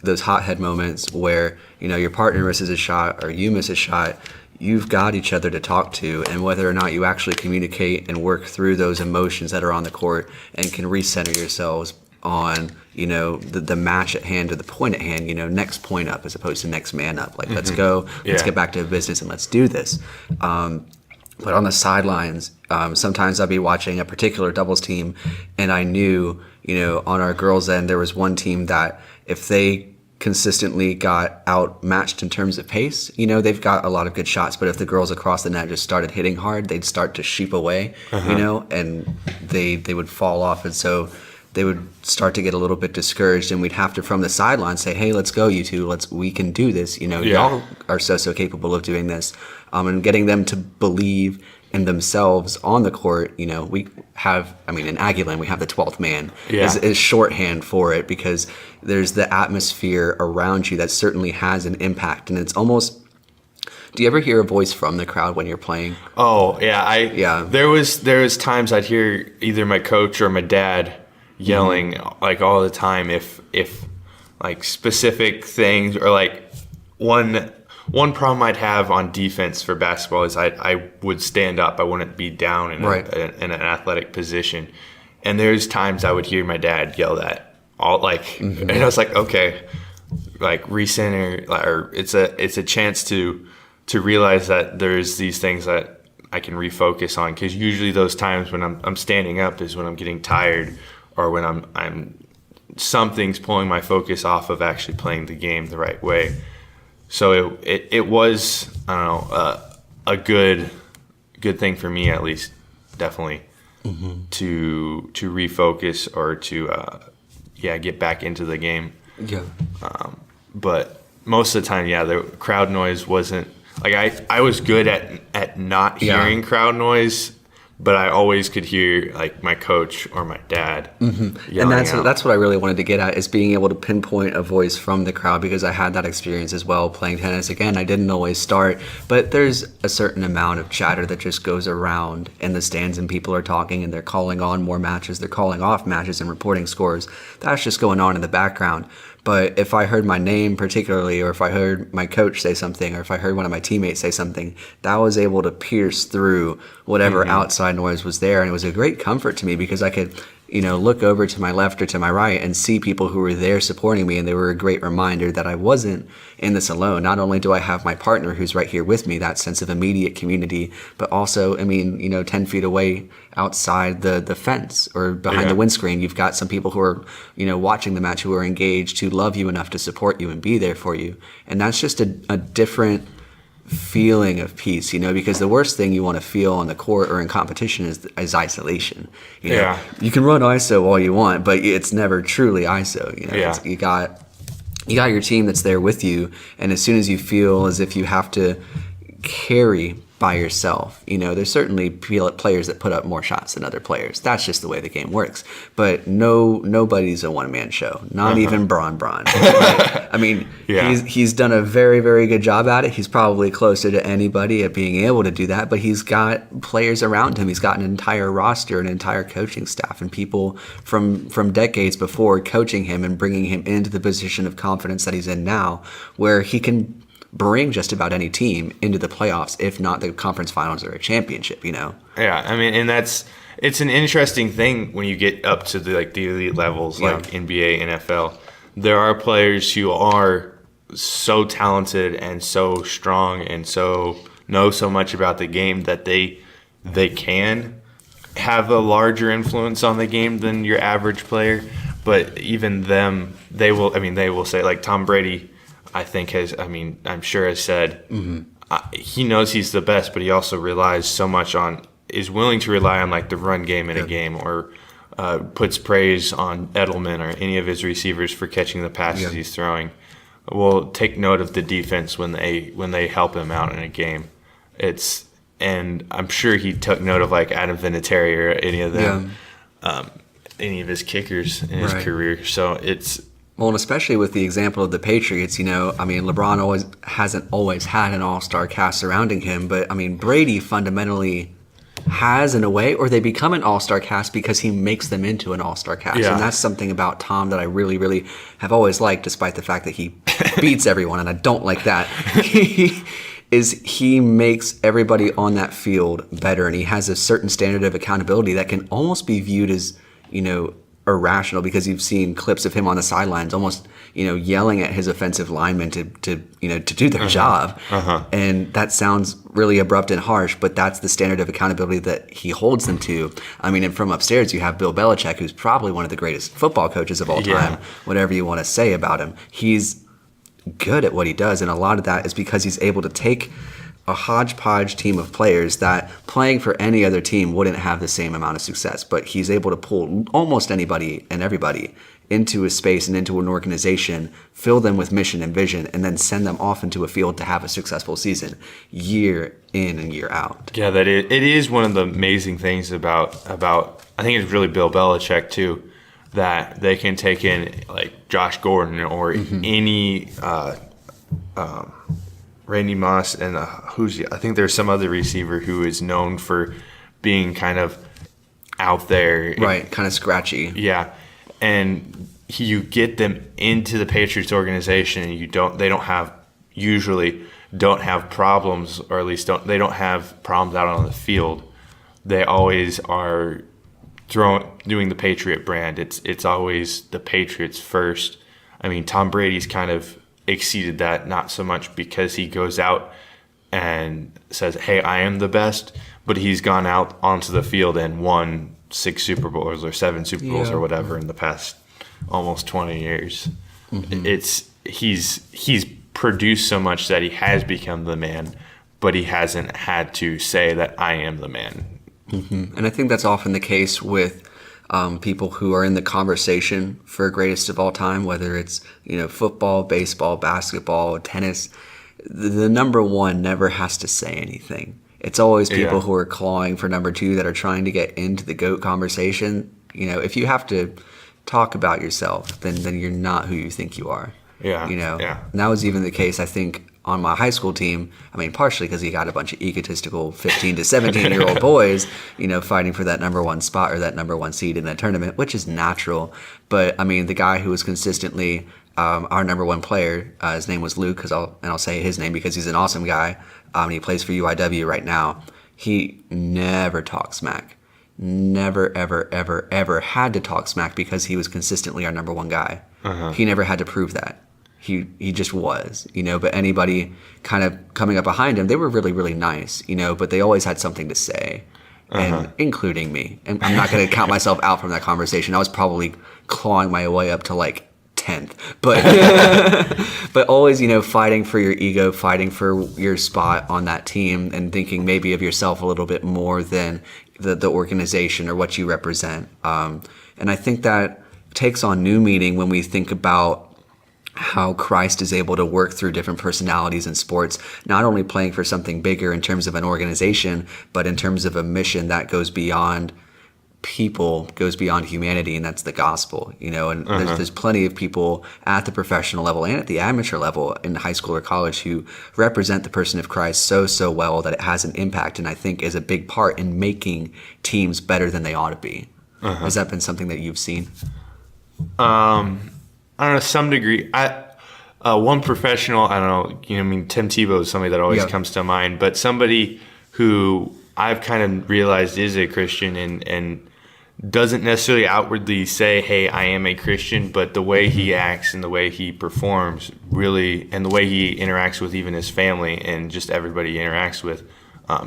those hothead moments where, your partner misses a shot or you miss a shot, you've got each other to talk to, and whether or not you actually communicate and work through those emotions that are on the court and can recenter yourselves on, the match at hand or the point at hand, next point up as opposed to next man up. Like, let's go, let's get back to business and let's do this. But on the sidelines, sometimes I'd be watching a particular doubles team, and I knew, on our girls' end, there was one team that if they consistently got outmatched in terms of pace, they've got a lot of good shots, but if the girls across the net just started hitting hard, they'd start to sheep away, and they would fall off. And so they would start to get a little bit discouraged, and we'd have to, from the sideline, say, hey, let's go, you two, we can do this. Y'all are so capable of doing this. And getting them to believe in themselves on the court. We have, in Aggieland, we have the 12th man is shorthand for it, because there's the atmosphere around you that certainly has an impact. And it's almost, do you ever hear a voice from the crowd when you're playing? Oh, yeah. There was times I'd hear either my coach or my dad yelling like all the time if like specific things, or like one problem I'd have on defense for basketball is I would stand up. I wouldn't be down in an athletic position. And there's times I would hear my dad yell that all and I was like, okay, like recenter, or it's a chance to realize that there's these things that I can refocus on, because usually those times when I'm standing up is when I'm getting tired, or when I'm something's pulling my focus off of actually playing the game the right way. So it was, I don't know, a good thing for me, at least, definitely, to refocus or to get back into the game. Yeah. But most of the time, the crowd noise wasn't, like, I was good at not hearing crowd noise, but I always could hear like my coach or my dad yelling and that's what I really wanted to get at, is being able to pinpoint a voice from the crowd, because I had that experience as well playing tennis. Again, I didn't always start, but there's a certain amount of chatter that just goes around in the stands, and people are talking and they're calling on more matches, they're calling off matches and reporting scores. That's just going on in the background. But if I heard my name particularly, or if I heard my coach say something, or if I heard one of my teammates say something, that was able to pierce through whatever outside noise was there. And it was a great comfort to me, because I could, look over to my left or to my right and see people who were there supporting me. And they were a great reminder that I wasn't in this alone. Not only do I have my partner who's right here with me, that sense of immediate community, but also, 10 feet away outside the fence or behind the windscreen, you've got some people who are, watching the match, who are engaged, who love you enough to support you and be there for you. And that's just a different feeling of peace, because the worst thing you want to feel on the court or in competition is isolation. You can run ISO all you want, but it's never truly ISO. You got your team that's there with you, and as soon as you feel as if you have to carry by yourself, there's certainly players that put up more shots than other players. That's just the way the game works. But nobody's a one-man show. Not even Bron. Right? He's done a very, very good job at it. He's probably closer to anybody at being able to do that. But he's got players around him. He's got an entire roster, an entire coaching staff, and people from decades before coaching him and bringing him into the position of confidence that he's in now, where he can bring just about any team into the playoffs, if not the conference finals or a championship. Yeah, and it's an interesting thing when you get up to the elite levels, like NBA, NFL. There are players who are so talented and so strong and so know so much about the game that they can have a larger influence on the game than your average player. But even them, they will say, like Tom Brady, I think I'm sure has said, he knows he's the best, but he also is willing to rely on like the run game in a game, or puts praise on Edelman or any of his receivers for catching the passes he's throwing. Will take note of the defense when they help him out in a game. It's and I'm sure he took note of like Adam Vinatieri or any of them, any of his kickers in his career. So it's well, and especially with the example of the Patriots, I mean, LeBron hasn't always had an all-star cast surrounding him, but I mean, Brady fundamentally has in a way, or they become an all-star cast because he makes them into an all-star cast. And that's something about Tom that I really, really have always liked, despite the fact that he beats everyone, and I don't like that. He makes everybody on that field better, and he has a certain standard of accountability that can almost be viewed as, irrational, because you've seen clips of him on the sidelines almost, yelling at his offensive linemen to do their job. And that sounds really abrupt and harsh, but that's the standard of accountability that he holds them to. I mean, and from upstairs, you have Bill Belichick, who's probably one of the greatest football coaches of all time, whatever you want to say about him. He's good at what he does, and a lot of that is because he's able to take a hodgepodge team of players that playing for any other team wouldn't have the same amount of success, but he's able to pull almost anybody and everybody into a space and into an organization, fill them with mission and vision, and then send them off into a field to have a successful season year in and year out. Yeah, it is one of the amazing things about I think it's really Bill Belichick too, that they can take in like Josh Gordon or any Randy Moss and I think there's some other receiver who is known for being kind of out there, right? Kind of scratchy. Yeah, and you get them into the Patriots organization, and they usually don't have problems, or at least they don't have problems out on the field. They always are doing the Patriot brand. It's always the Patriots first. I mean, Tom Brady's kind of exceeded that, not so much because he goes out and says, hey, I am the best, but he's gone out onto the field and won 6 Super Bowls or 7 Super Bowls or whatever in the past almost 20 years. He's produced so much that he has become the man, but he hasn't had to say that I am the man. And I think that's often the case with people who are in the conversation for greatest of all time, whether it's football, baseball, basketball, tennis. The number one never has to say anything. It's always people who are clawing for number two that are trying to get into the GOAT conversation. If you have to talk about yourself, then you're not who you think you are. And that was even the case, I think, on my high school team. I mean, partially because he got a bunch of egotistical 15 to 17-year-old boys, fighting for that number one spot or that number one seed in that tournament, which is natural. But I mean, the guy who was consistently our number one player, his name was Luke, I'll say his name because he's an awesome guy. And he plays for UIW right now. He never talked smack. Never, ever, ever, ever had to talk smack because he was consistently our number one guy. He never had to prove that. He just was, but anybody kind of coming up behind him, they were really, really nice, but they always had something to say, and including me. And I'm not going to count myself out from that conversation. I was probably clawing my way up to like 10th, but but always, fighting for your ego, fighting for your spot on that team, and thinking maybe of yourself a little bit more than the organization or what you represent. And I think that takes on new meaning when we think about how Christ is able to work through different personalities in sports, not only playing for something bigger in terms of an organization, but in terms of a mission that goes beyond people, goes beyond humanity, and that's the gospel, and there's plenty of people at the professional level and at the amateur level in high school or college who represent the person of Christ so well that it has an impact, and I think is a big part in making teams better than they ought to be. Has that been something that you've seen? I don't know, some degree. One professional, I don't know, Tim Tebow is somebody that always comes to mind, but somebody who I've kind of realized is a Christian and doesn't necessarily outwardly say, hey, I am a Christian, but the way he acts and the way he performs really, and the way he interacts with even his family and just everybody he interacts with.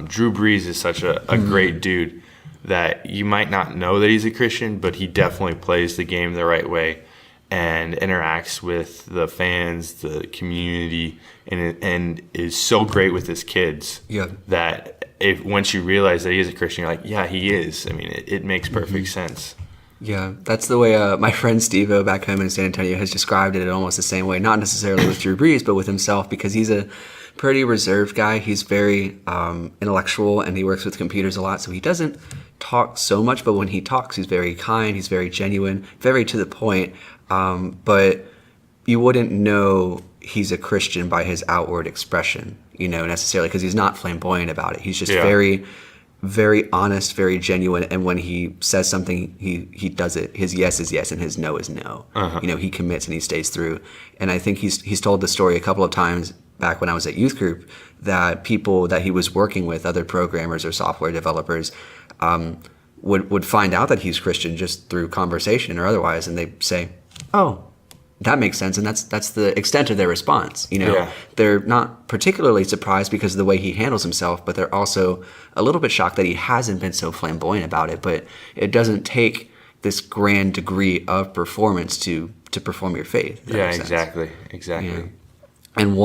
Drew Brees is such a great dude that you might not know that he's a Christian, but he definitely plays the game the right way and interacts with the fans, the community, and is so great with his kids that once you realize that he is a Christian, you're like, yeah, he is. I mean, it makes perfect sense. Yeah, that's the way my friend Steve-O back home in San Antonio has described it in almost the same way, not necessarily with Drew Brees, but with himself, because he's a pretty reserved guy. He's very intellectual, and he works with computers a lot, so he doesn't talk so much, but when he talks, he's very kind, he's very genuine, very to the point, but you wouldn't know he's a Christian by his outward expression, necessarily, because he's not flamboyant about it. He's just very, very honest, very genuine, and when he says something, he does it. His yes is yes, and his no is no. He commits and he stays through. And I think he's told the story a couple of times back when I was at youth group, that people that he was working with, other programmers or software developers, would find out that he's Christian just through conversation or otherwise, and they say, "Oh, that makes sense," and that's the extent of their response. They're not particularly surprised because of the way he handles himself, but they're also a little bit shocked that he hasn't been so flamboyant about it. But it doesn't take this grand degree of performance to perform your faith. Yeah, exactly. Yeah. And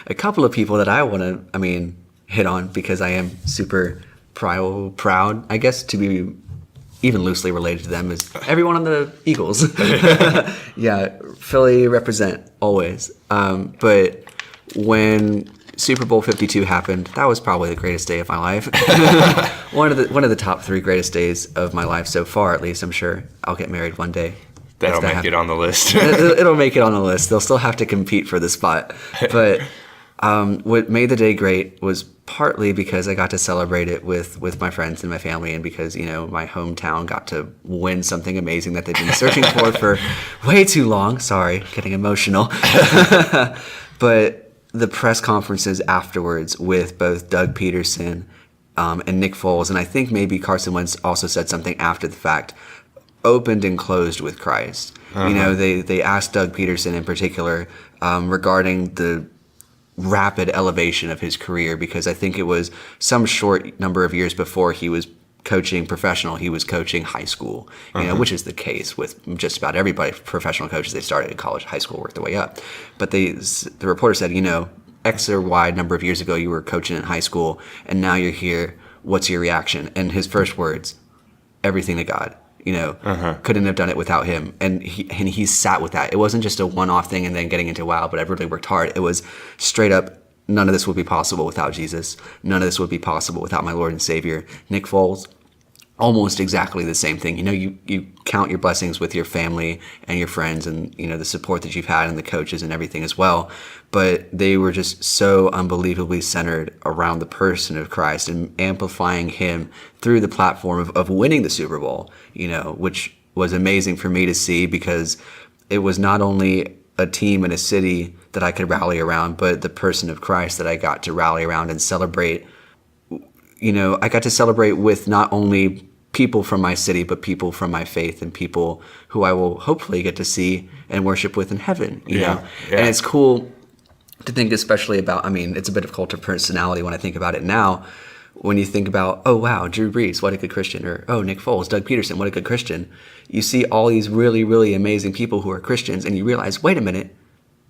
a couple of people that I want to, hit on, because I am super proud, I guess, to be even loosely related to them, is everyone on the Eagles. Yeah, Philly represent always. But when Super Bowl 52 happened, that was probably the greatest day of my life. one of the top 3 greatest days of my life so far, at least. I'm sure I'll get married one day. That'll make it on the list. It'll make it on the list. They'll still have to compete for the spot. But what made the day great was partly because I got to celebrate it with my friends and my family, and because, my hometown got to win something amazing that they've been searching for way too long. Sorry, getting emotional. But the press conferences afterwards with both Doug Peterson and Nick Foles, and I think maybe Carson Wentz also said something after the fact, opened and closed with Christ. They asked Doug Peterson in particular regarding the rapid elevation of his career, because I think it was some short number of years before he was coaching professional, he was coaching high school, which is the case with just about everybody. Professional coaches, they started in college, high school, worked their way up. But the reporter said, X or Y number of years ago, you were coaching in high school, and now you're here. What's your reaction? And his first words, everything to God. Couldn't have done it without him. And he sat with that. It wasn't just a one-off thing and then getting into, wow, but I really worked hard. It was straight up, none of this would be possible without Jesus. None of this would be possible without my Lord and Savior. Nick Foles, almost exactly the same thing. You count your blessings with your family and your friends, and, the support that you've had and the coaches and everything as well. But they were just so unbelievably centered around the person of Christ and amplifying him through the platform of winning the Super Bowl, which was amazing for me to see, because it was not only a team and a city that I could rally around, but the person of Christ that I got to rally around and celebrate. I got to celebrate with not only people from my city, but people from my faith and people who I will hopefully get to see and worship with in heaven, know? And it's cool to think especially about, it's a bit of cult of personality when I think about it now. When you think about, oh, wow, Drew Brees, what a good Christian, or, oh, Nick Foles, Doug Peterson, what a good Christian. You see all these really, really amazing people who are Christians, and you realize, wait a minute,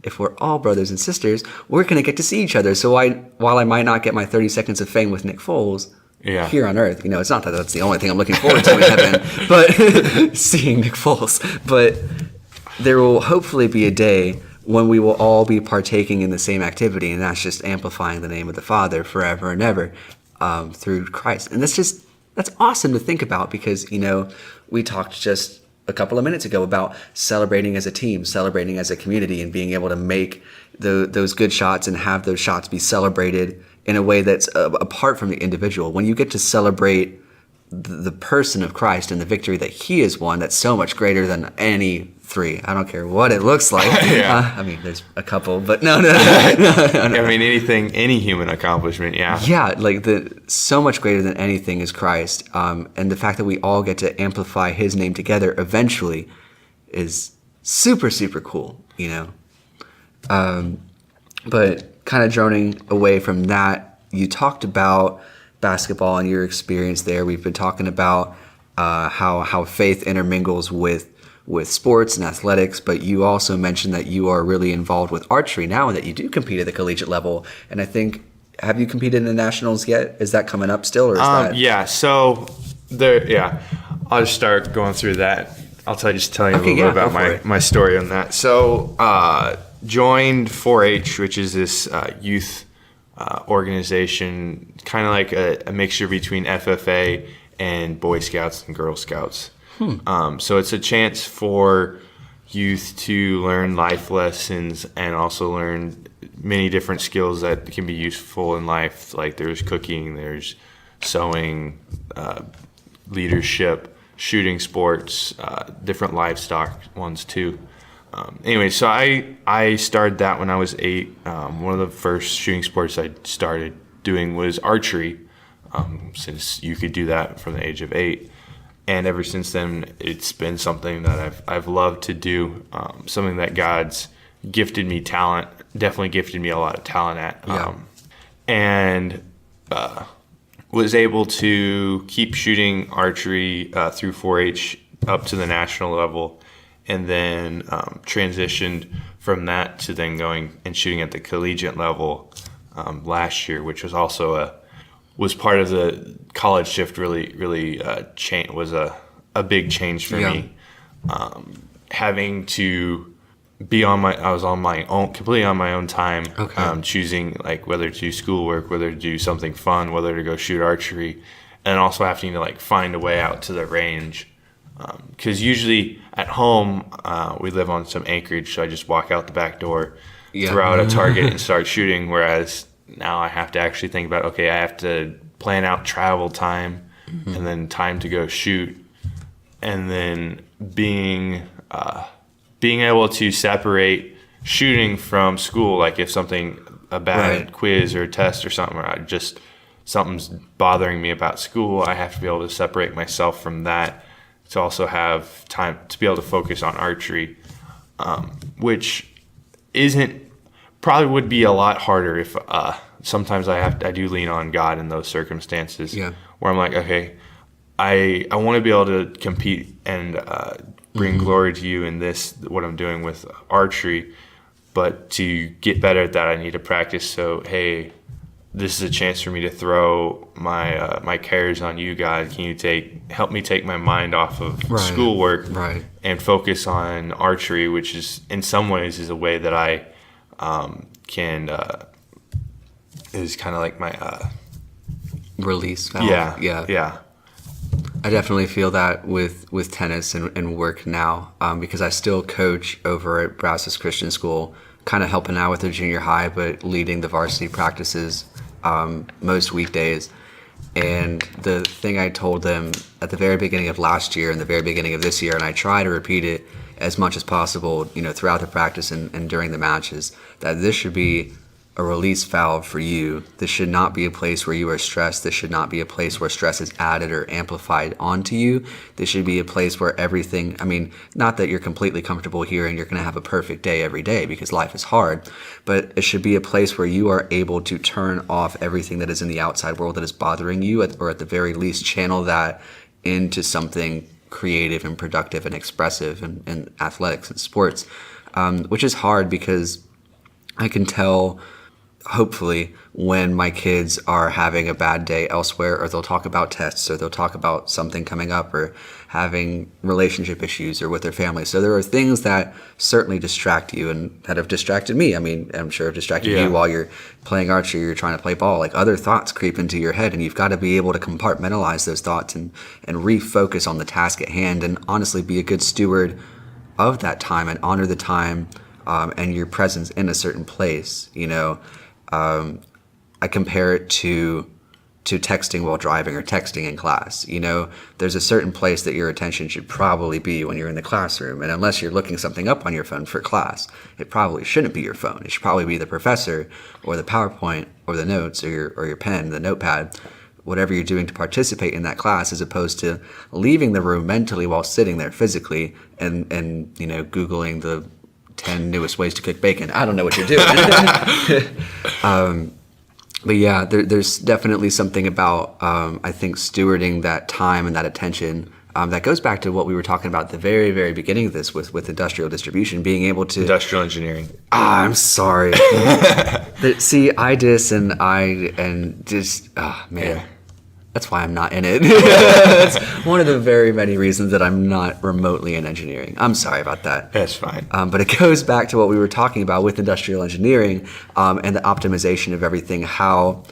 if we're all brothers and sisters, we're going to get to see each other. So while I might not get my 30 seconds of fame with Nick Foles here on earth, it's not that that's the only thing I'm looking forward to in heaven, but seeing Nick Foles. But there will hopefully be a day when we will all be partaking in the same activity, and that's just amplifying the name of the Father forever and ever through Christ. And that's awesome to think about, because, we talked just a couple of minutes ago about celebrating as a team, celebrating as a community, and being able to make those good shots and have those shots be celebrated in a way that's apart from the individual. When you get to celebrate the person of Christ and the victory that he has won, that's so much greater than any 3. I don't care what it looks like. There's a couple, but no. Anything, any human accomplishment, so much greater than anything is Christ, and the fact that we all get to amplify his name together eventually is super, super cool, but kind of droning away from that, you talked about basketball and your experience there. We've been talking about how faith intermingles with sports and athletics, but you also mentioned that you are really involved with archery now, and that you do compete at the collegiate level. And I think, have you competed in the nationals yet? Is that coming up still, or is that? Yeah. So I'll just start going through that. I'll tell you a little bit about my story on that. So joined 4-H, which is this youth organization, kind of like a mixture between FFA and Boy Scouts and Girl Scouts. So it's a chance for youth to learn life lessons and also learn many different skills that can be useful in life. Like there's cooking, there's sewing, leadership, shooting sports, different livestock ones too. Anyway, so I started that when I was 8. One of the first shooting sports I started doing was archery, since you could do that from the age of 8. And ever since then, it's been something that I've loved to do, something that God's gifted me talent, definitely gifted me a lot of talent at. And was able to keep shooting archery through 4-H up to the national level, and then transitioned from that to then going and shooting at the collegiate level last year, which was also was part of the college shift. Really was a big change for me. Having to be I was on my own, completely on my own time, choosing like whether to do schoolwork, whether to do something fun, whether to go shoot archery, and also having to like find a way out to the range. Because usually at home, we live on some acreage, so I just walk out the back door, throw out a target, and start shooting. Whereas now I have to actually think about, okay, I have to plan out travel time, and then time to go shoot, and then being able to separate shooting from school. Like if a bad quiz or test or something, or something's bothering me about school, I have to be able to separate myself from that to also have time to be able to focus on archery, which probably would be a lot harder if sometimes I do lean on God in those circumstances, where I'm like, okay, I want to be able to compete and bring glory to you in what I'm doing with archery, but to get better at that, I need to practice. So, hey, this is a chance for me to throw my cares on you, God. Can you help me take my mind off of schoolwork and focus on archery, which is in some ways is a way that I can is kind of like my release valve. Yeah. I definitely feel that with tennis and work now, because I still coach over at Brazos Christian School, kind of helping out with the junior high, but leading the varsity practices most weekdays. And the thing I told them at the very beginning of last year and the very beginning of this year, and I try to repeat it as much as possible, throughout the practice and during the matches, that this should be a release valve for you. This should not be a place where you are stressed. This should not be a place where stress is added or amplified onto you. This should be a place where everything, not that you're completely comfortable here and you're going to have a perfect day every day, because life is hard, but it should be a place where you are able to turn off everything that is in the outside world that is bothering you, or at the very least channel that into something creative and productive and expressive in athletics and sports, which is hard because I can tell, hopefully, when my kids are having a bad day elsewhere, or they'll talk about tests, or they'll talk about something coming up, or having relationship issues, or with their family. So there are things that certainly distract you and that have distracted me. I'm sure have distracted you while you're playing archery, you're trying to play ball. Like other thoughts creep into your head, and you've got to be able to compartmentalize those thoughts and refocus on the task at hand, and honestly be a good steward of that time and honor the time and your presence in a certain place. I compare it to texting while driving or texting in class. There's a certain place that your attention should probably be when you're in the classroom. And unless you're looking something up on your phone for class, it probably shouldn't be your phone. It should probably be the professor or the PowerPoint or the notes or your pen, the notepad, whatever you're doing to participate in that class, as opposed to leaving the room mentally while sitting there physically and Googling the 10 newest ways to cook bacon. I don't know what you're doing. But yeah, there's definitely something about, I think, stewarding that time and that attention that goes back to what we were talking about at the very, very beginning of this with industrial distribution, being able to... Industrial engineering. I'm sorry. See, man. That's why I'm not in it. That's one of the very many reasons that I'm not remotely in engineering. I'm sorry about that. That's fine. But it goes back to what we were talking about with industrial engineering and the optimization of everything, how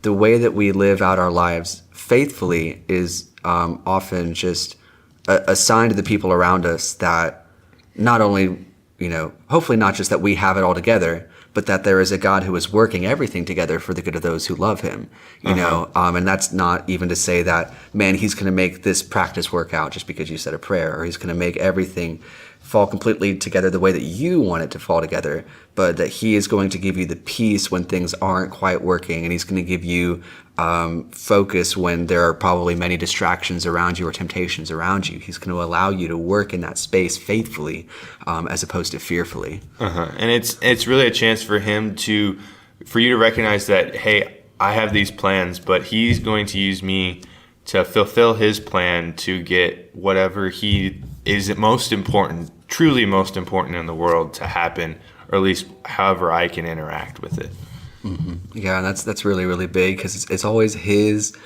the way that we live out our lives faithfully is often just a sign to the people around us that not only, hopefully not just that we have it all together, but that there is a God who is working everything together for the good of those who love him, and that's not even to say that, man, he's going to make this practice work out just because you said a prayer, or he's going to make everything fall completely together the way that you want it to fall together, but that he is going to give you the peace when things aren't quite working, and he's going to give you focus when there are probably many distractions around you or temptations around you. He's going to allow you to work in that space faithfully as opposed to fearfully. And it's really a chance for you to recognize that, hey, I have these plans, but he's going to use me to fulfill his plan to get whatever he is most important, truly most important in the world to happen, or at least however I can interact with it. Mm-hmm. Yeah, and that's really, really big because it's always his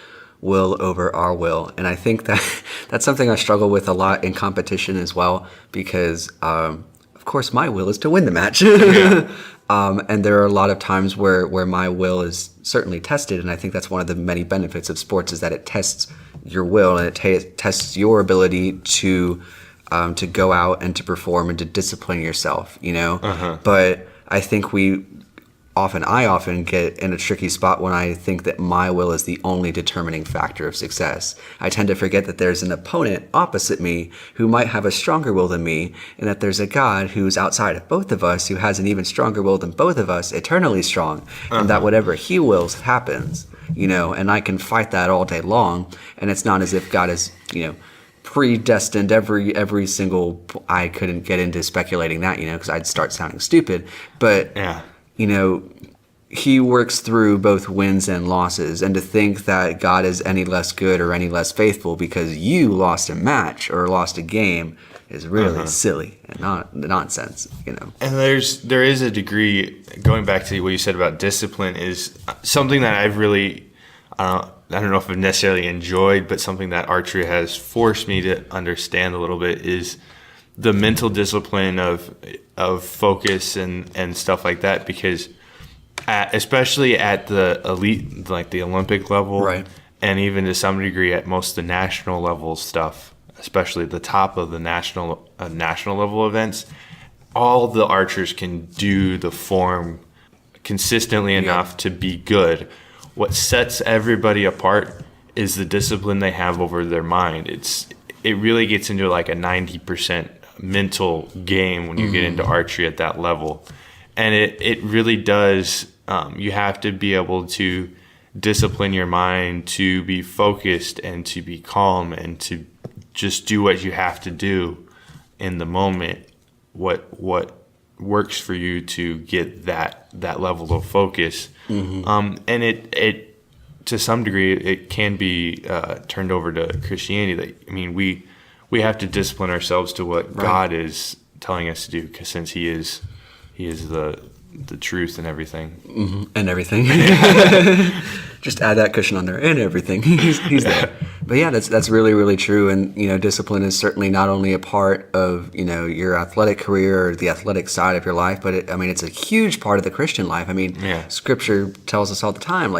will over our will. And I think that's something I struggle with a lot in competition as well because, of course, my will is to win the match. Yeah. And there are a lot of times where my will is certainly tested, and I think that's one of the many benefits of sports is that it tests your will and it tests your ability to go out and to perform and to discipline yourself, But I think I often get in a tricky spot when I think that my will is the only determining factor of success. I tend to forget that there's an opponent opposite me who might have a stronger will than me, and that there's a God who's outside of both of us who has an even stronger will than both of us, eternally strong, and that whatever he wills happens, and I can fight that all day long, and it's not as if God is, predestined every single. I couldn't get into speculating that, because I'd start sounding stupid, but yeah. He works through both wins and losses, and to think that God is any less good or any less faithful because you lost a match or lost a game is really silly and not nonsense, And there is a degree, going back to what you said about discipline, is something that I've really, I don't know if I've necessarily enjoyed, but something that archery has forced me to understand a little bit is the mental discipline of focus and stuff like that, because especially at the elite, like the Olympic level, right, and even to some degree at most of the national level stuff, especially at the top of the national level events, all the archers can do the form consistently enough to be good. What sets everybody apart is the discipline they have over their mind. It really gets into like a 90% mental game when you get into archery at that level, and it really does. You have to be able to discipline your mind to be focused and to be calm and to just do what you have to do in the moment. What works for you to get that level of focus, and it to some degree it can be turned over to Christianity. We have to discipline ourselves to what God is telling us to do, because since He is the truth and everything. And everything. Just add that cushion on there, and everything. He's there. But yeah, that's really, really true. And, discipline is certainly not only a part of, your athletic career or the athletic side of your life, but it's a huge part of the Christian life. Scripture tells us all the time,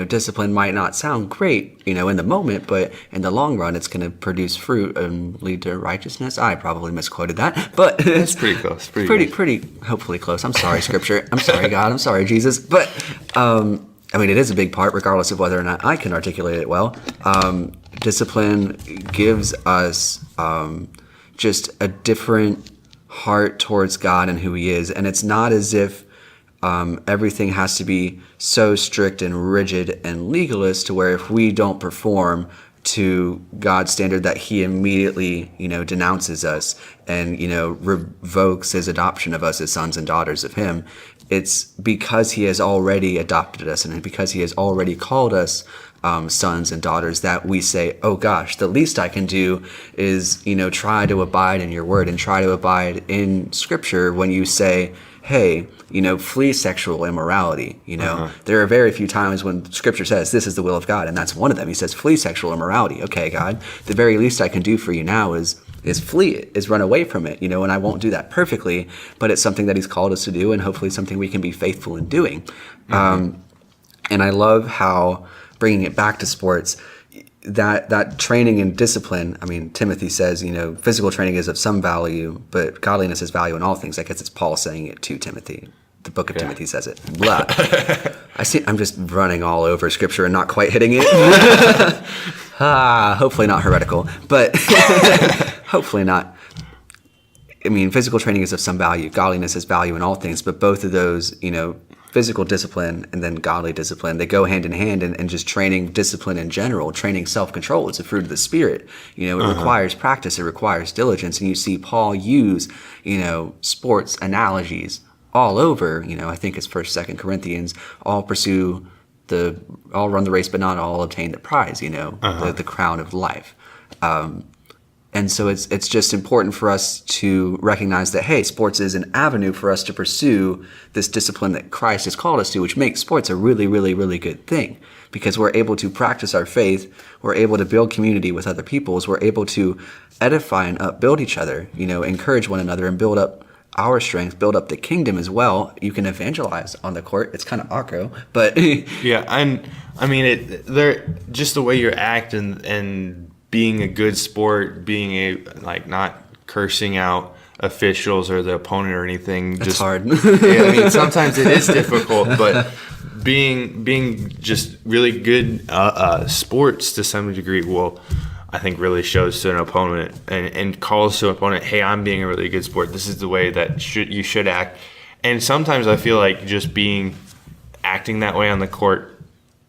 discipline might not sound great, in the moment, but in the long run, it's going to produce fruit and lead to righteousness. I probably misquoted that, but it's pretty close. Pretty, hopefully close. I'm sorry, Scripture. I'm sorry, God. I'm sorry, Jesus. But, it is a big part, regardless of whether or not I can articulate it well. Discipline gives us just a different heart towards God and who He is. And it's not as if everything has to be so strict and rigid and legalist to where if we don't perform to God's standard that He immediately, denounces us and, revokes His adoption of us as sons and daughters of Him. It's because He has already adopted us and because He has already called us sons and daughters that we say, oh gosh, the least I can do is, try to abide in Your word and try to abide in Scripture when You say, hey, flee sexual immorality. There are very few times when Scripture says this is the will of God, and that's one of them. He says, flee sexual immorality. Okay, God, the very least I can do for you now is flee it, is run away from it, and I won't do that perfectly, but it's something that he's called us to do, and hopefully something we can be faithful in doing. And I love how, bringing it back to sports, that training and discipline, Timothy says, physical training is of some value, but godliness is value in all things. I guess it's Paul saying it to Timothy. The book of Timothy says it. Blah. I'm just running all over Scripture and not quite hitting it. Hopefully not heretical, but hopefully not. Physical training is of some value. Godliness is value in all things, but both of those, physical discipline and then godly discipline, they go hand in hand, and just training discipline in general, training self-control. It's a fruit of the Spirit. It requires practice, it requires diligence. And you see Paul use, sports analogies all over. I think it's 1st, 2nd Corinthians, all run the race, but not all obtain the prize, the crown of life. And so it's just important for us to recognize that, hey, sports is an avenue for us to pursue this discipline that Christ has called us to, which makes sports a really, really, really good thing, because we're able to practice our faith, we're able to build community with other peoples, we're able to edify and upbuild each other, encourage one another and build up our strength, build up the kingdom as well. You can evangelize on the court. It's kind of awkward, but yeah, and they're just the way you act and being a good sport, being not cursing out officials or the opponent or anything. It's hard. Yeah, sometimes it is difficult, but being just really good sports to some degree will, I think, really shows to an opponent and calls to an opponent, hey, I'm being a really good sport. This is the way that you should act. And sometimes I feel like just acting that way on the court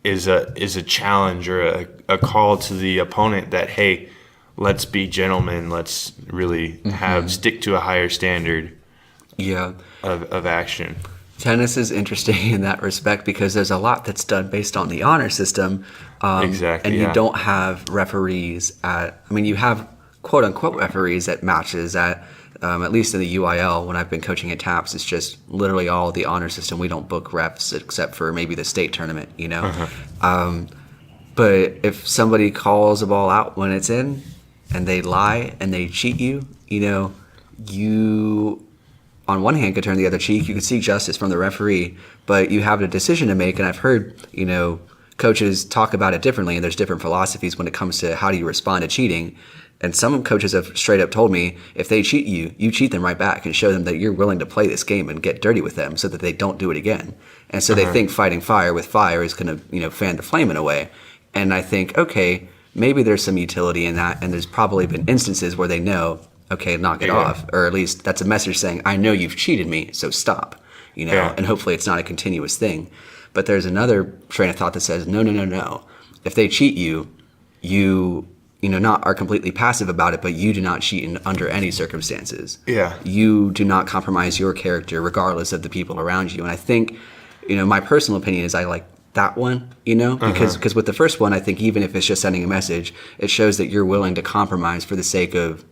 is a challenge or a call to the opponent that, hey, let's be gentlemen. Let's really stick to a higher standard of action. Tennis is interesting in that respect because there's a lot that's done based on the honor system. Exactly. And you don't have referees you have quote unquote referees at matches at least in the UIL, when I've been coaching at TAPS, it's just literally all the honor system. We don't book refs except for maybe the state tournament, But if somebody calls a ball out when it's in and they lie and they cheat you, you on one hand could turn the other cheek. You could seek justice from the referee, but you have a decision to make. And I've heard, coaches talk about it differently, and there's different philosophies when it comes to how do you respond to cheating. And some coaches have straight up told me, if they cheat you, you cheat them right back and show them that you're willing to play this game and get dirty with them so that they don't do it again. And so they think fighting fire with fire is going to, fan the flame in a way. And I think, okay, maybe there's some utility in that. And there's probably been instances where they know, okay, knock it off. Or at least that's a message saying, I know you've cheated me, so stop, and hopefully it's not a continuous thing. But there's another train of thought that says, no. If they cheat you, you not are completely passive about it, but you do not cheat under any circumstances. Yeah. You do not compromise your character regardless of the people around you. And I think, my personal opinion is I like that one, because with the first one, I think even if it's just sending a message, it shows that you're willing to compromise for the sake of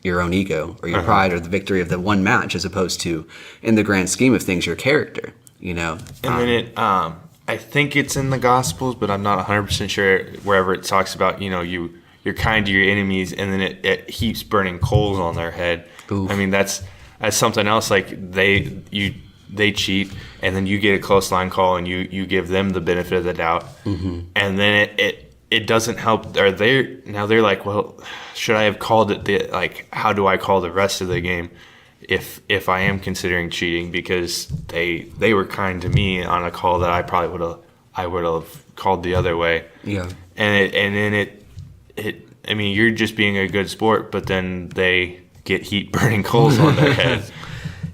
your own ego or your pride or the victory of the one match, as opposed to, in the grand scheme of things, your character, And then I think it's in the Gospels, but I'm not 100% sure, wherever it talks about, you're kind to your enemies, and then it heaps burning coals on their head. Oof. That's something else. Like they cheat, and then you get a close line call, and you give them the benefit of the doubt, and then it doesn't help. Or they're like, well, should I have called it? How do I call the rest of the game if I am considering cheating, because they were kind to me on a call that I probably would have called the other way. Yeah, and then you're just being a good sport, but then they get heat burning coals on their head.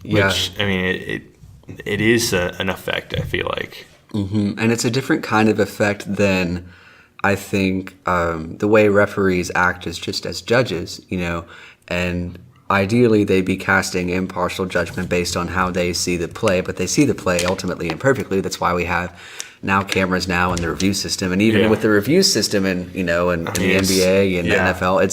Which, it is an effect, I feel like. And it's a different kind of effect than, I think, the way referees act is just as judges, and ideally they'd be casting impartial judgment based on how they see the play, but they see the play ultimately imperfectly. That's why we have now cameras now and the review system, and even with the review system and in the NBA and the NFL,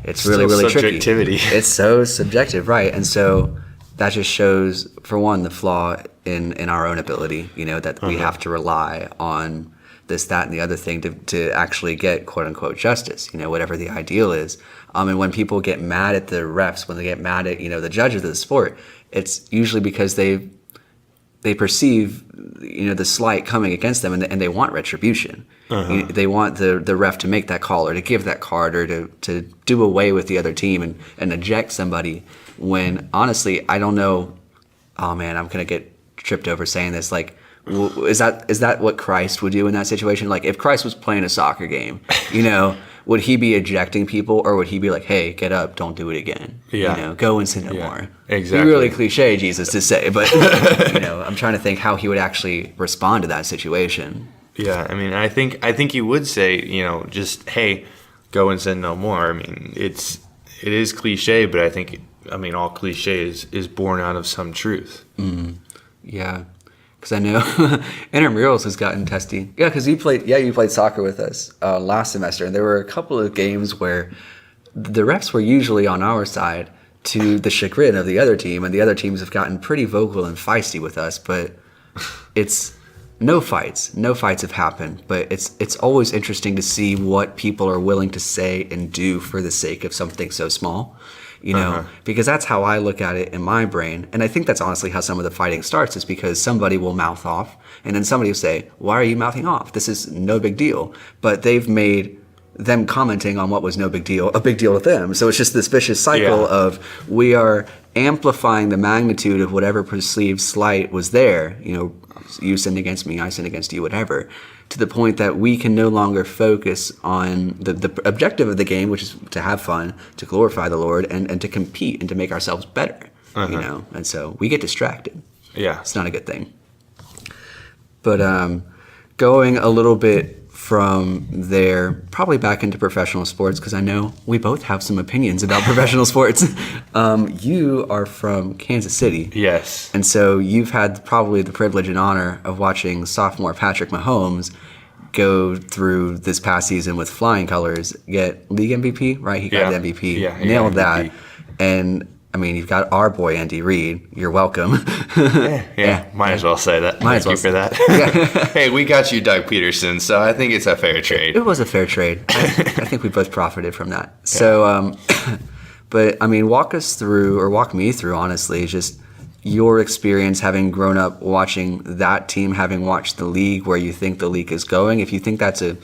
it's really, really tricky. Subjectivity. It's so subjective, right? And so that just shows, for one, the flaw in our own ability, that we have to rely on this, that, and the other thing to actually get quote unquote justice, whatever the ideal is. And when people get mad at the refs, when they get mad at, the judges of the sport, it's usually because they perceive, the slight coming against them, and they want retribution. They want the ref to make that call or to give that card or to do away with the other team and eject somebody, when honestly, I don't know. Oh man, I'm going to get tripped over saying this. Like, is that what Christ would do in that situation? Like, if Christ was playing a soccer game, would he be ejecting people, or would he be like, hey, get up, don't do it again? Yeah. Go and sin no more. Exactly. Be really cliche, Jesus, to say, but I'm trying to think how he would actually respond to that situation. Yeah, I mean, I think he would say, just, hey, go and sin no more. I mean, it is cliche, but I think, all cliche is born out of some truth. Yeah, because I know intramurals has gotten testy. Yeah, because you played soccer with us last semester, and there were a couple of games where the refs were usually on our side, to the chagrin of the other team, and the other teams have gotten pretty vocal and feisty with us. But it's no fights have happened. But it's always interesting to see what people are willing to say and do for the sake of something so small. Because that's how I look at it in my brain. And I think that's honestly how some of the fighting starts, is because somebody will mouth off, and then somebody will say, why are you mouthing off? This is no big deal. But they've made them commenting on what was no big deal a big deal to them. So it's just this vicious cycle of, we are amplifying the magnitude of whatever perceived slight was there. You sinned against me, I sinned against you, whatever, to the point that we can no longer focus on the objective of the game, which is to have fun, to glorify the Lord, and to compete and to make ourselves better, and so we get distracted. Yeah. It's not a good thing. But going a little bit from there, probably back into professional sports, because I know we both have some opinions about professional sports. You are from Kansas City. Yes. And so you've had probably the privilege and honor of watching sophomore Patrick Mahomes go through this past season with flying colors, get league MVP, right? He got the MVP, nailed that. And I mean, you've got our boy Andy Reid. You're welcome. Might as well say that. Thank you for that. Hey, we got you Doug Peterson, so I think it's a fair trade. It was a fair trade. I think we both profited from that. So, but I mean, walk me through, honestly, just your experience having grown up watching that team, having watched the league, where you think the league is going. If you think that's a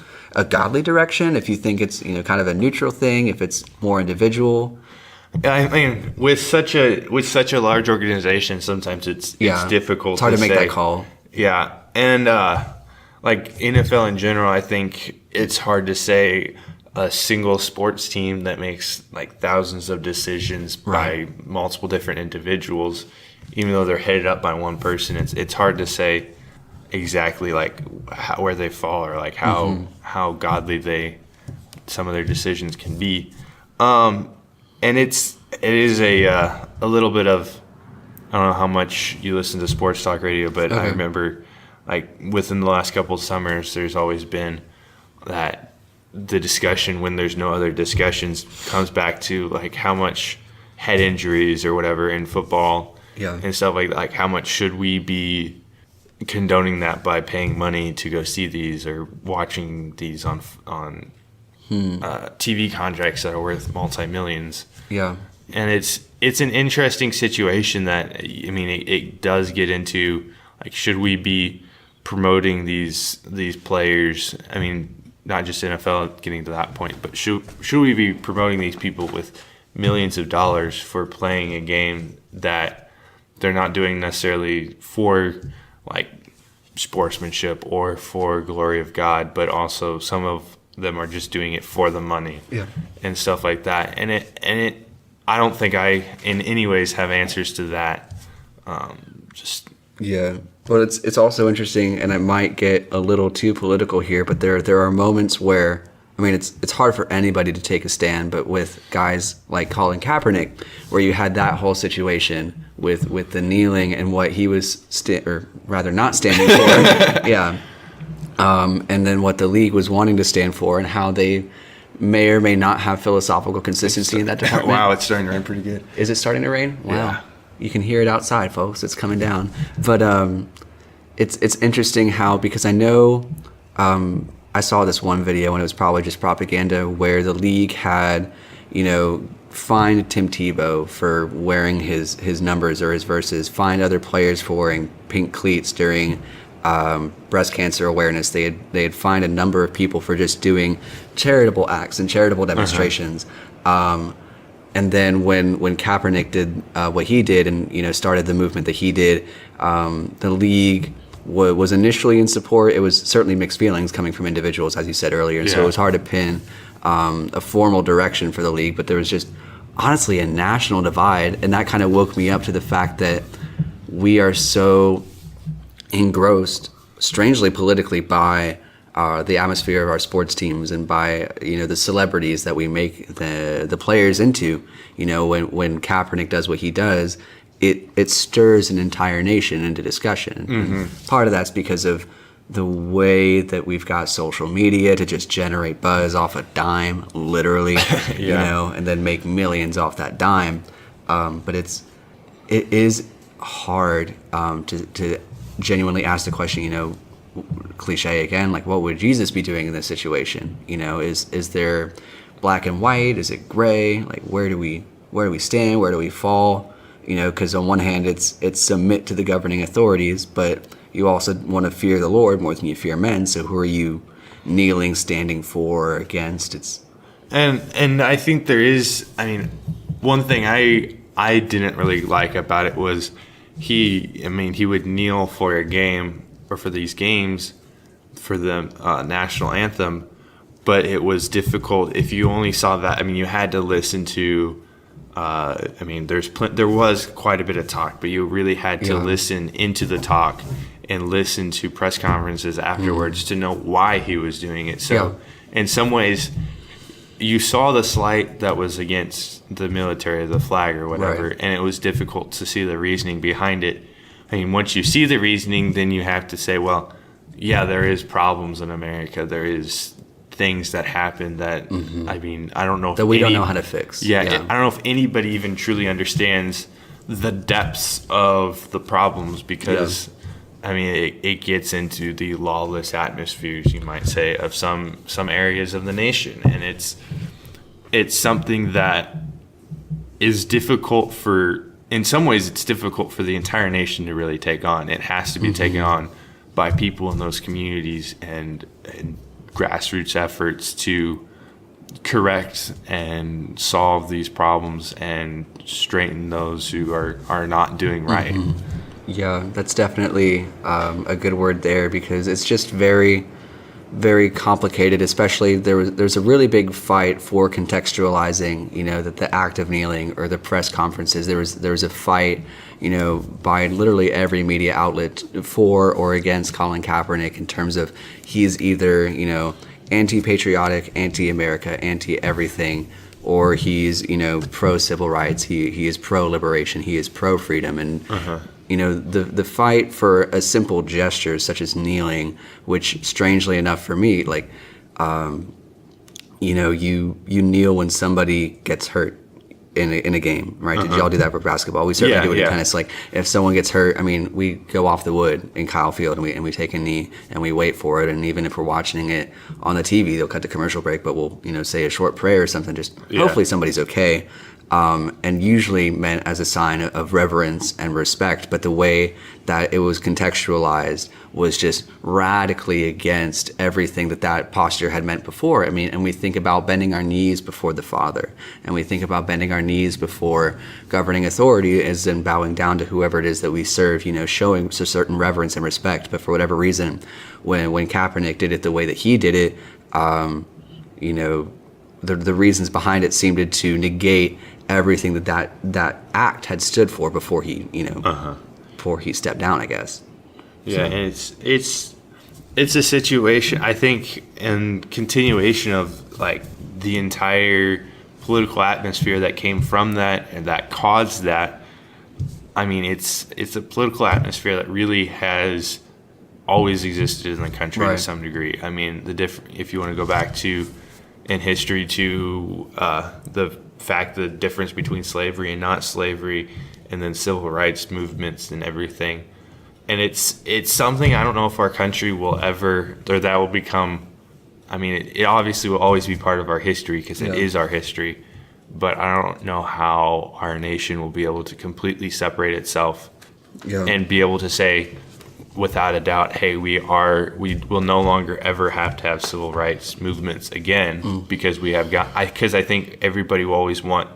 godly direction, if you think it's kind of a neutral thing, if it's more individual. I mean, with such a large organization, sometimes it's difficult. It's hard to make that call. Yeah, and like NFL in general, I think it's hard to say a single sports team that makes like thousands of decisions by multiple different individuals, even though they're headed up by one person. It's hard to say exactly like where they fall, or like how godly some of their decisions can be. And it is a little bit of, I don't know how much you listen to sports talk radio, but I remember like within the last couple of summers, there's always been that the discussion, when there's no other discussions, comes back to like how much head injuries or whatever in football and stuff like that. Like, how much should we be condoning that by paying money to go see these, or watching these on TV contracts that are worth multi-millions. Yeah. And it's an interesting situation that, I mean, it does get into, like, should we be promoting these players? I mean, not just NFL getting to that point, but should we be promoting these people with millions of dollars for playing a game that they're not doing necessarily for, like, sportsmanship or for glory of God, but also some of them are just doing it for the money and stuff like that. And it I don't think I in any ways have answers to that. But it's also interesting, and I might get a little too political here, but there are moments where, I mean, it's hard for anybody to take a stand, but with guys like Colin Kaepernick, where you had that whole situation with the kneeling and what he was not standing for. And then what the league was wanting to stand for, and how they may or may not have philosophical consistency in that department. Wow, it's starting to rain pretty good. Is it starting to rain? Wow. You can hear it outside, folks. It's coming down. But it's interesting how, because I know I saw this one video, and it was probably just propaganda, where the league had, fined Tim Tebow for wearing his numbers or his verses, fined other players for wearing pink cleats during breast cancer awareness. They had fined a number of people for just doing charitable acts and charitable demonstrations. And then when Kaepernick did what he did and started the movement that he did, the league was initially in support. It was certainly mixed feelings coming from individuals, as you said earlier, and so it was hard to pin a formal direction for the league. But there was just honestly a national divide, and that kind of woke me up to the fact that we are so engrossed, strangely politically, by the atmosphere of our sports teams and by the celebrities that we make the players into. When Kaepernick does what he does, it stirs an entire nation into discussion. And part of that's because of the way that we've got social media to just generate buzz off a dime, literally, and then make millions off that dime. But it is hard to genuinely ask the question, cliche again, like, what would Jesus be doing in this situation? Is there black and white? Is it gray? Like, where do we stand? Where do we fall? Because on one hand, it's submit to the governing authorities, but you also want to fear the Lord more than you fear men. So who are you kneeling, standing for, or against? And I think there is. I mean, one thing I didn't really like about it was he would kneel for a game or for these games for the national anthem, but it was difficult if you only saw that. I mean, you had to listen to. There was quite a bit of talk, but you really had to listen into the talk and listen to press conferences afterwards to know why he was doing it. So in some ways, you saw the slight that was against the military, the flag or whatever, and it was difficult to see the reasoning behind it. I mean, once you see the reasoning, then you have to say, well, yeah, there is problems in America. There is things that happen that, I don't know if that we don't know how to fix. I don't know if anybody even truly understands the depths of the problems because, it gets into the lawless atmospheres, you might say, of some areas of the nation. And it's something that is difficult in some ways it's difficult for the entire nation to really take on. It has to be taken on by people in those communities and grassroots efforts to correct and solve these problems and straighten those who are not doing right. Yeah, that's definitely a good word there, because it's just very, very complicated. Especially there's a really big fight for contextualizing, that the act of kneeling or the press conferences. There was a fight, by literally every media outlet for or against Colin Kaepernick in terms of he's either anti-patriotic, anti-America, anti-everything, or he's pro-civil rights. He is pro-liberation. He is pro-freedom. And the fight for a simple gesture such as kneeling, which strangely enough for me, like you kneel when somebody gets hurt in a game, right? Did y'all do that for basketball? We certainly do it in tennis. Like, if someone gets hurt, we go off the wood in Kyle Field and we take a knee and we wait for it. And even if we're watching it on the TV, they'll cut the commercial break, but we'll say a short prayer or something. Just hopefully somebody's okay. And usually meant as a sign of reverence and respect, but the way that it was contextualized was just radically against everything that posture had meant before. And we think about bending our knees before the Father, and we think about bending our knees before governing authority as in bowing down to whoever it is that we serve, showing a certain reverence and respect. But for whatever reason, when Kaepernick did it the way that he did it, the reasons behind it seemed to negate everything that act had stood for before he before he stepped down, I guess. Yeah, and it's a situation, I think, and continuation of like the entire political atmosphere that came from that and that caused that. It's a political atmosphere that really has always existed in the country to some degree. If you want to go back to in history to the fact, the difference between slavery and not slavery, and then civil rights movements and everything. And it's something I don't know if our country will ever, or that will become, I mean, it obviously will always be part of our history because it is our history, but I don't know how our nation will be able to completely separate itself and be able to say without a doubt, hey, we will no longer ever have to have civil rights movements again because we have because I think everybody will always want,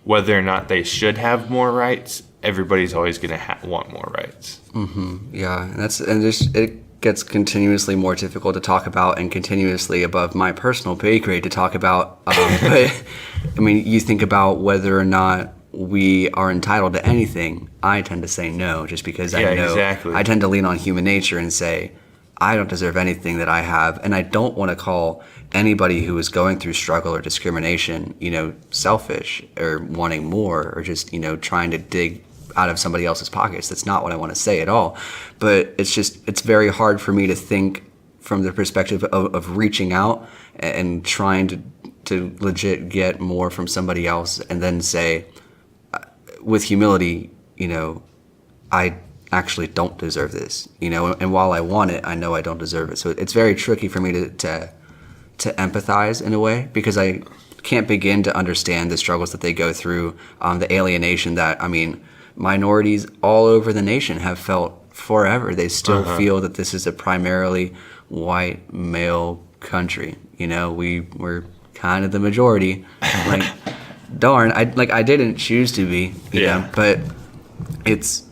whether or not they should have more rights, everybody's always going to want more rights. Yeah, and it gets continuously more difficult to talk about and continuously above my personal pay grade to talk about. But I mean, you think about whether or not we are entitled to anything. I tend to say no, just because I know exactly. I tend to lean on human nature and say I don't deserve anything that I have, and I don't want to call anybody who is going through struggle or discrimination, selfish or wanting more or just, trying to dig out of somebody else's pockets. That's not what I want to say at all. But it's very hard for me to think from the perspective of reaching out and trying to legit get more from somebody else and then say, with humility, I actually don't deserve this, and while I want it, I know I don't deserve it. So it's very tricky for me to empathize in a way, because I can't begin to understand the struggles that they go through, the alienation that, minorities all over the nation have felt forever. They still feel that this is a primarily white male country. We're kind of the majority. Like, darn, I didn't choose to be, but it's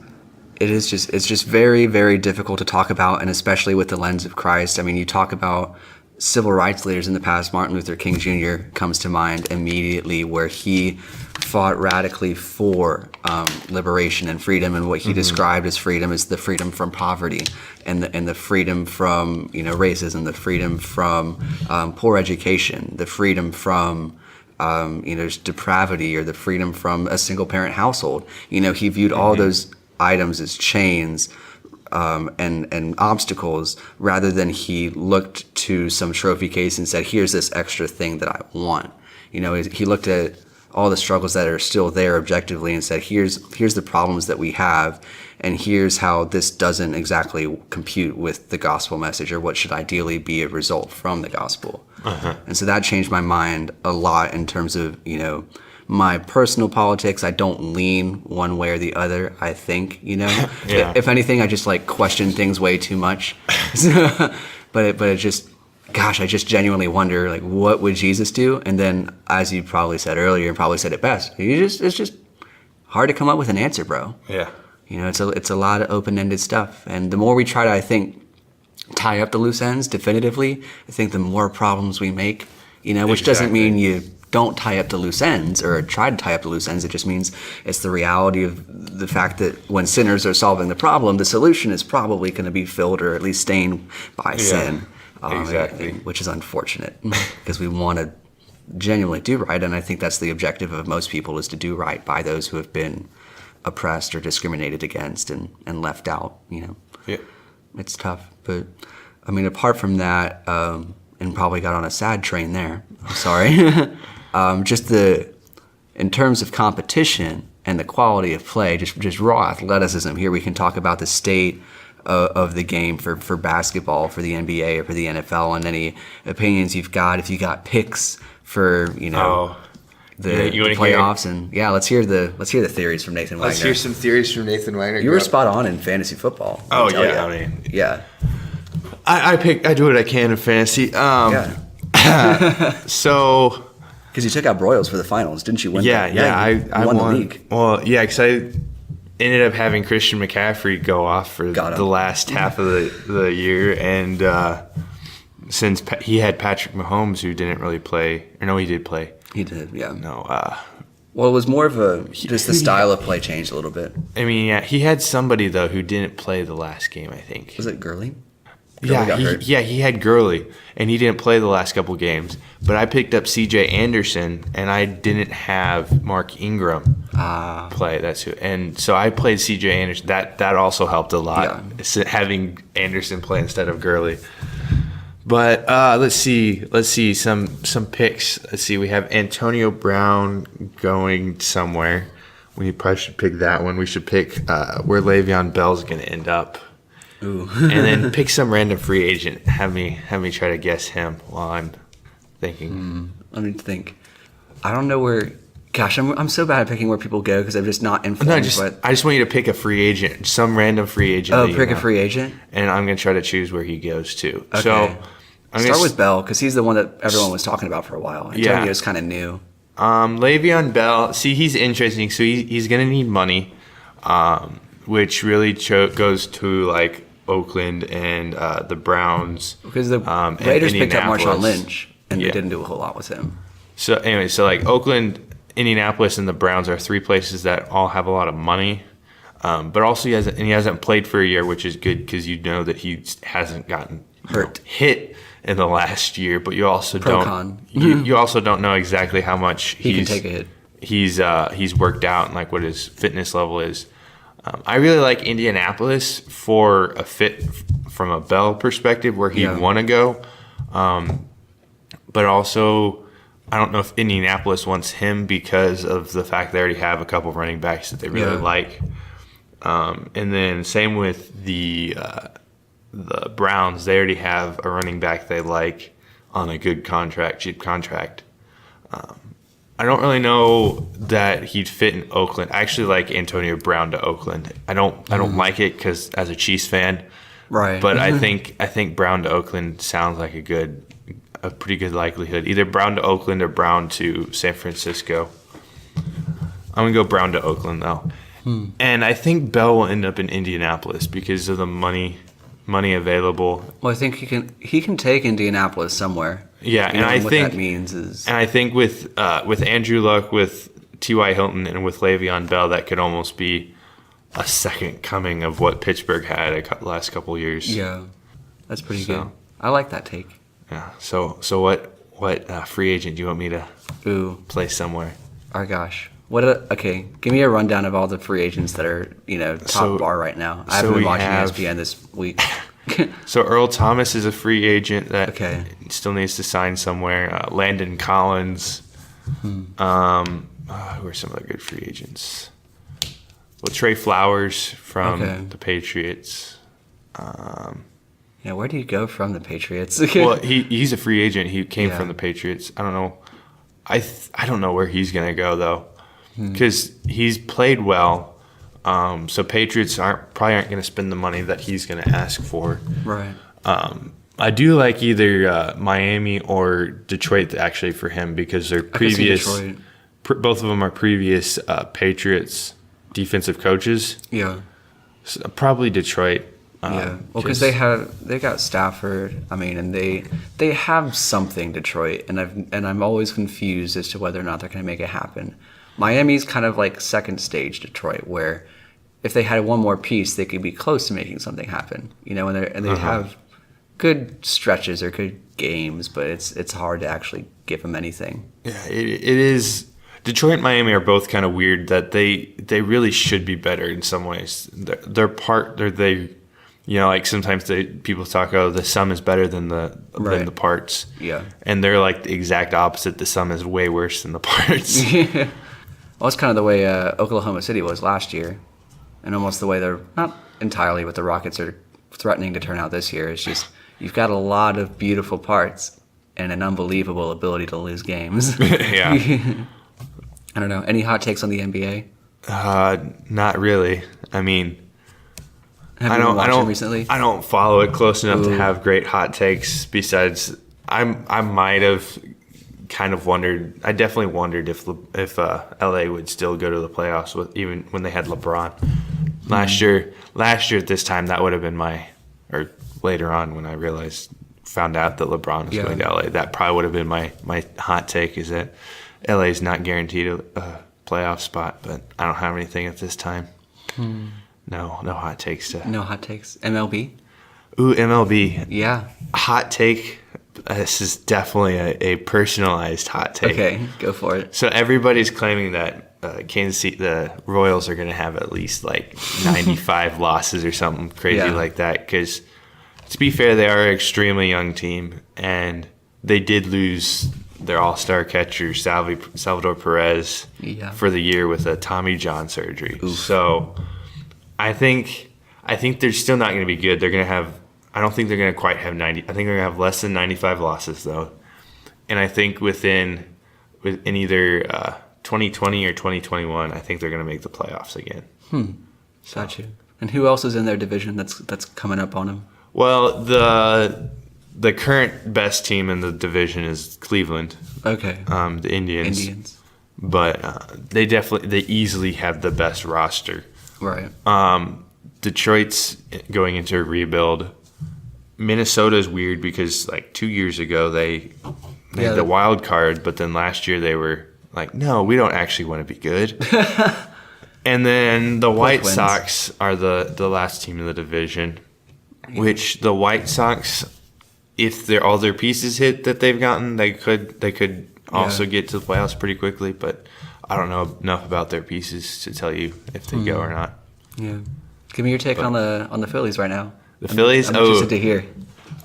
just very, very difficult to talk about, and especially with the lens of Christ. I mean, you talk about civil rights leaders in the past. Martin Luther King Jr. comes to mind immediately, where he fought radically for liberation and freedom, and what he described as freedom is the freedom from poverty and the freedom from racism, the freedom from poor education, the freedom from depravity, or the freedom from a single parent household. He viewed all those items as chains and obstacles, rather than he looked to some trophy case and said, here's this extra thing that I want. He looked at all the struggles that are still there objectively and said, here's the problems that we have, and here's how this doesn't exactly compute with the gospel message, or what should ideally be a result from the gospel. And so that changed my mind a lot in terms of, my personal politics. I don't lean one way or the other, I think, If anything, I just question things way too much. But it just, gosh, I just genuinely wonder, what would Jesus do? And then, as you probably said earlier, and probably said it best, it's just hard to come up with an answer, bro. Yeah. It's a lot of open-ended stuff. And the more we try to, I think, tie up the loose ends definitively, I think the more problems we make, which doesn't mean you don't tie up the loose ends or try to tie up the loose ends. It just means it's the reality of the fact that when sinners are solving the problem, the solution is probably going to be filled or at least stained by sin. Exactly. Which is unfortunate, because we want to genuinely do right. And I think that's the objective of most people, is to do right by those who have been oppressed or discriminated against and left out. Yeah. It's tough. But apart from that, and probably got on a sad train there, I'm sorry. In terms of competition and the quality of play, just raw athleticism. Here we can talk about the state of the game for basketball, for the NBA or for the NFL, and any opinions you've got. If you got picks for the playoffs, and let's hear the theories from Nathan Wagner. Let's hear some theories from Nathan Wagner. You were spot on in fantasy football. Oh yeah, yeah. I do what I can in fantasy. So. Because you took out Broyles for the finals, didn't you? I won the league. Well, yeah, because I ended up having Christian McCaffrey go off for the last half of the year, and since he had Patrick Mahomes, who didn't really play, or no, he did play. He did, yeah. No. Well, it was more of just the style of play changed a little bit. He had somebody though who didn't play the last game, I think. Was it Gurley? He had Gurley, and he didn't play the last couple games. But I picked up C.J. Anderson, and I didn't have Mark Ingram play. And so I played C.J. Anderson. That also helped a lot, having Anderson play instead of Gurley. But let's see some picks. Let's see. We have Antonio Brown going somewhere. We probably should pick that one. We should pick where Le'Veon Bell's going to end up. Ooh. And then pick some random free agent. Have me try to guess him while I'm thinking. Let me think. I don't know where. Gosh, I'm so bad at picking where people go because I'm just not informed. No, I just want you to pick a free agent, some random free agent. Oh, pick a free agent? And I'm going to try to choose where he goes to. Okay. So Start with Bell because he's the one that everyone was talking about for a while. Antonio's kind of new. Le'Veon Bell, see, he's interesting. So he's going to need money, which really goes to like Oakland and the Browns. Because the Raiders picked up Marshawn Lynch, and they didn't do a whole lot with him. So anyway, so like Oakland, Indianapolis, and the Browns are three places that all have a lot of money. But also he hasn't played for a year, which is good because you know that he hasn't gotten hit in the last year. But you also you also don't know exactly how much he can take a hit. He's worked out and like what his fitness level is. I really like Indianapolis for a fit from a Bell perspective where he'd want to go. But also, I don't know if Indianapolis wants him because of the fact they already have a couple of running backs that they really like. And then same with the Browns. They already have a running back they like on a good contract, cheap contract. I don't really know that he'd fit in Oakland. I actually like Antonio Brown to Oakland. I don't like it because as a Chiefs fan, right? But I think Brown to Oakland sounds like a pretty good likelihood. Either Brown to Oakland or Brown to San Francisco. I'm gonna go Brown to Oakland though, and I think Bell will end up in Indianapolis because of the money available. Well, I think he can take Indianapolis somewhere. Yeah, and I what think that means is, and I think with Andrew Luck, with T.Y. Hilton, and with Le'Veon Bell, that could almost be a second coming of what Pittsburgh had the last couple of years. Yeah, that's pretty good. I like that take. Yeah. So what free agent do you want me to play somewhere? Oh gosh. Okay, give me a rundown of all the free agents that are, top bar right now. I haven't been watching ESPN this week. So Earl Thomas is a free agent that still needs to sign somewhere. Landon Collins. Who are some other good free agents? Well, Trey Flowers from the Patriots. Where do you go from the Patriots? Well, he's a free agent. He came from the Patriots. I don't know. I don't know where he's gonna go though, because he's played well. So Patriots probably aren't going to spend the money that he's going to ask for. Right. I do like either Miami or Detroit actually for him because they're previous. Both of them are previous Patriots defensive coaches. Yeah. So probably Detroit. Well, because they got Stafford. I mean, and they have something Detroit, and I'm always confused as to whether or not they're going to make it happen. Miami's kind of like second stage Detroit, where if they had one more piece, they could be close to making something happen. And they have good stretches or good games, but it's hard to actually give them anything. Yeah, it is. Detroit and Miami are both kind of weird that they really should be better in some ways. Like sometimes people talk, the sum is better than the parts. Yeah, and they're like the exact opposite. The sum is way worse than the parts. Yeah. Well, it's kind of the way Oklahoma City was last year, and almost the way they're not entirely what the Rockets are threatening to turn out this year. It's just you've got a lot of beautiful parts and an unbelievable ability to lose games. Yeah. I don't know. Any hot takes on the NBA? Not really. I mean, I don't recently. I don't follow it close enough to have great hot takes. Besides, I might have kind of wondered. I definitely wondered if LA would still go to the playoffs even when they had LeBron. Last year at this time, that would have been or later on when I found out that LeBron was going to LA. That probably would have been my hot take, is that LA is not guaranteed a playoff spot. But I don't have anything at this time. No hot takes. No hot takes. MLB. Ooh, MLB. Yeah. Hot take. This is definitely a personalized hot take. Okay, go for it. So everybody's claiming that Kansas City, the Royals are going to have at least like 95 losses or something crazy like that because to be fair, they are an extremely young team, and they did lose their all-star catcher, Salvador Perez, for the year with a Tommy John surgery. Oof. So I think they're still not going to be good. They're going to have – I don't think they're going to quite have 90 – I think they're going to have less than 95 losses, though. And I think within either 2020 or 2021, I think they're going to make the playoffs again. So. Gotcha. And who else is in their division that's coming up on them? Well, the current best team in the division is Cleveland. Okay. The Indians. But they easily have the best roster. Right. Detroit's going into a rebuild. Minnesota's weird because like 2 years ago they had the wild card, but then last year they were like, no, we don't actually want to be good. And then the White Sox are the last team in the division, which the White Sox, if all their pieces hit that they've gotten, they could also get to the playoffs pretty quickly. But I don't know enough about their pieces to tell you if they go or not. Yeah, give me your take on the Phillies right now. The Phillies. I'm interested to hear.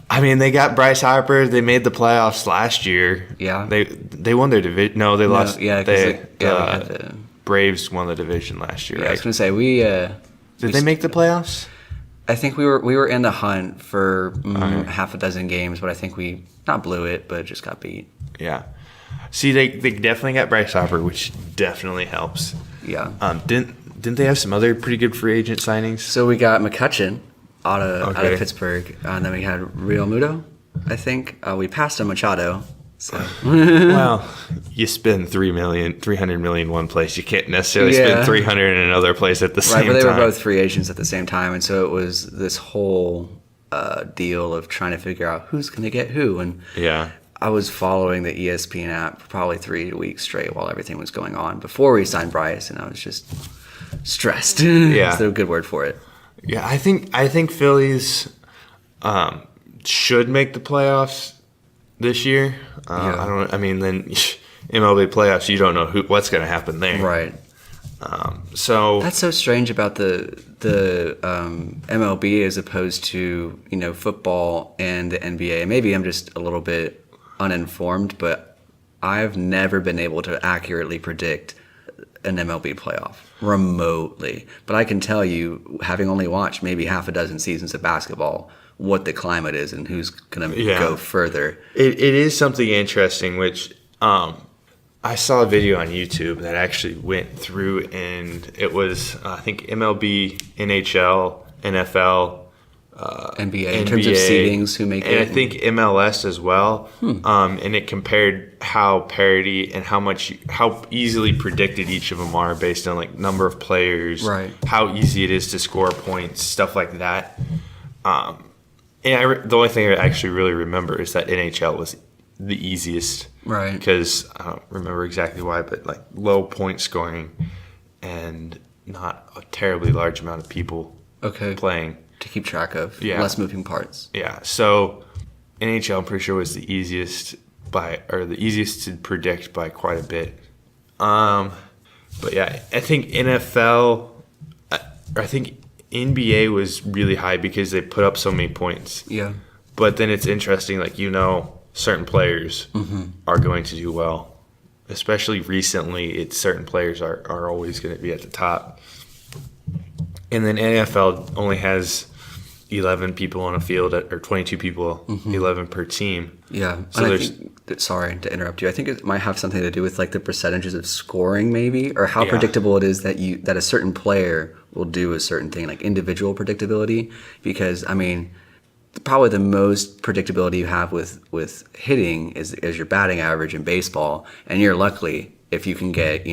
I mean, they got Bryce Harper. They made the playoffs last year. Yeah, they won their division. No, they lost. Yeah, the Braves won the division last year. Yeah, right? I was gonna say did they make the playoffs? I think we were in the hunt for half a dozen games, but I think we not blew it, but just got beat. Yeah. See, they definitely got Bryce Harper, which definitely helps. Yeah. Didn't they have some other pretty good free agent signings? So we got McCutchen out of Pittsburgh, and then we had Real Muto, I think. We passed on Machado. So well, you spend $300 million one place. You can't necessarily spend 300 in another place at the same time. Right, but they were both free agents at the same time, and so it was this whole deal of trying to figure out who's going to get who. And I was following the ESPN app for probably 3 weeks straight while everything was going on before we signed Bryce, and I was just stressed. Yeah, that's a good word for it. Yeah, I think Phillies should make the playoffs this year. I mean, then MLB playoffs, you don't know what's going to happen there. Right. So that's so strange about the MLB as opposed to football and the NBA. Maybe I'm just a little bit uninformed, but I've never been able to accurately predict an MLB playoff remotely. But I can tell you, having only watched maybe half a dozen seasons of basketball, what the climate is and who's going to go further. It is something interesting, which I saw a video on YouTube that actually went through, and it was, I think, MLB, NHL, NFL, NBA, in terms of seedings, who make it. And I think MLS as well. And it compared how parity and how easily predicted each of them are based on like number of players, how easy it is to score points, stuff like that. And the only thing I actually really remember is that NHL was the easiest. Right. Because I don't remember exactly why, but like low point scoring and not a terribly large amount of people playing. To keep track of. Less moving parts. Yeah. So NHL, I'm pretty sure, was the easiest to predict by quite a bit. But yeah, I think NFL, I think NBA was really high because they put up so many points. Yeah. But then it's interesting, like, certain players are going to do well. Especially recently, certain players are always going to be at the top. And then NFL only has 11 people on a field, or 22 people, 11 per team. Yeah. So sorry to interrupt you. I think it might have something to do with like the percentages of scoring, maybe, or how predictable it is that a certain player will do a certain thing, like individual predictability. Because I mean, probably the most predictability you have with hitting is your batting average in baseball, and you're lucky if you can get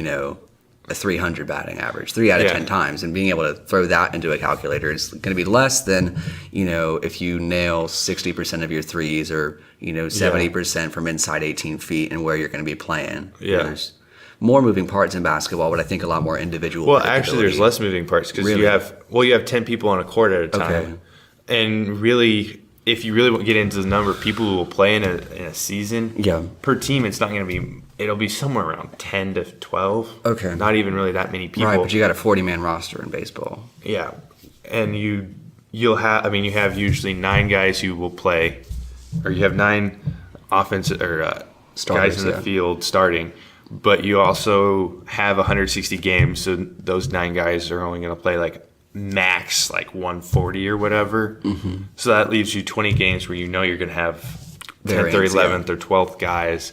a 300 batting average 3 out of 10 times, and being able to throw that into a calculator is going to be less than if you nail 60% of your threes, or 70% from inside 18 feet and where you're going to be playing. There's more moving parts in basketball, but I think a lot more individual. Well, actually, there's less moving parts because you have 10 people on a court at a time, and really, if you really want to get into the number of people who will play in a season, per team, it's not going to be. It'll be somewhere around 10 to 12. Not even really that many people. Right, but you got a 40-man roster in baseball. Yeah, and you have usually 9 guys who will play, or you have 9 offensive or Starters, guys in the field starting, but you also have 160 games, so those 9 guys are only going to play like max like 140 or whatever. Mm-hmm. So that leaves you 20 games where you know you're going to have 10th or 11th or 12th guys,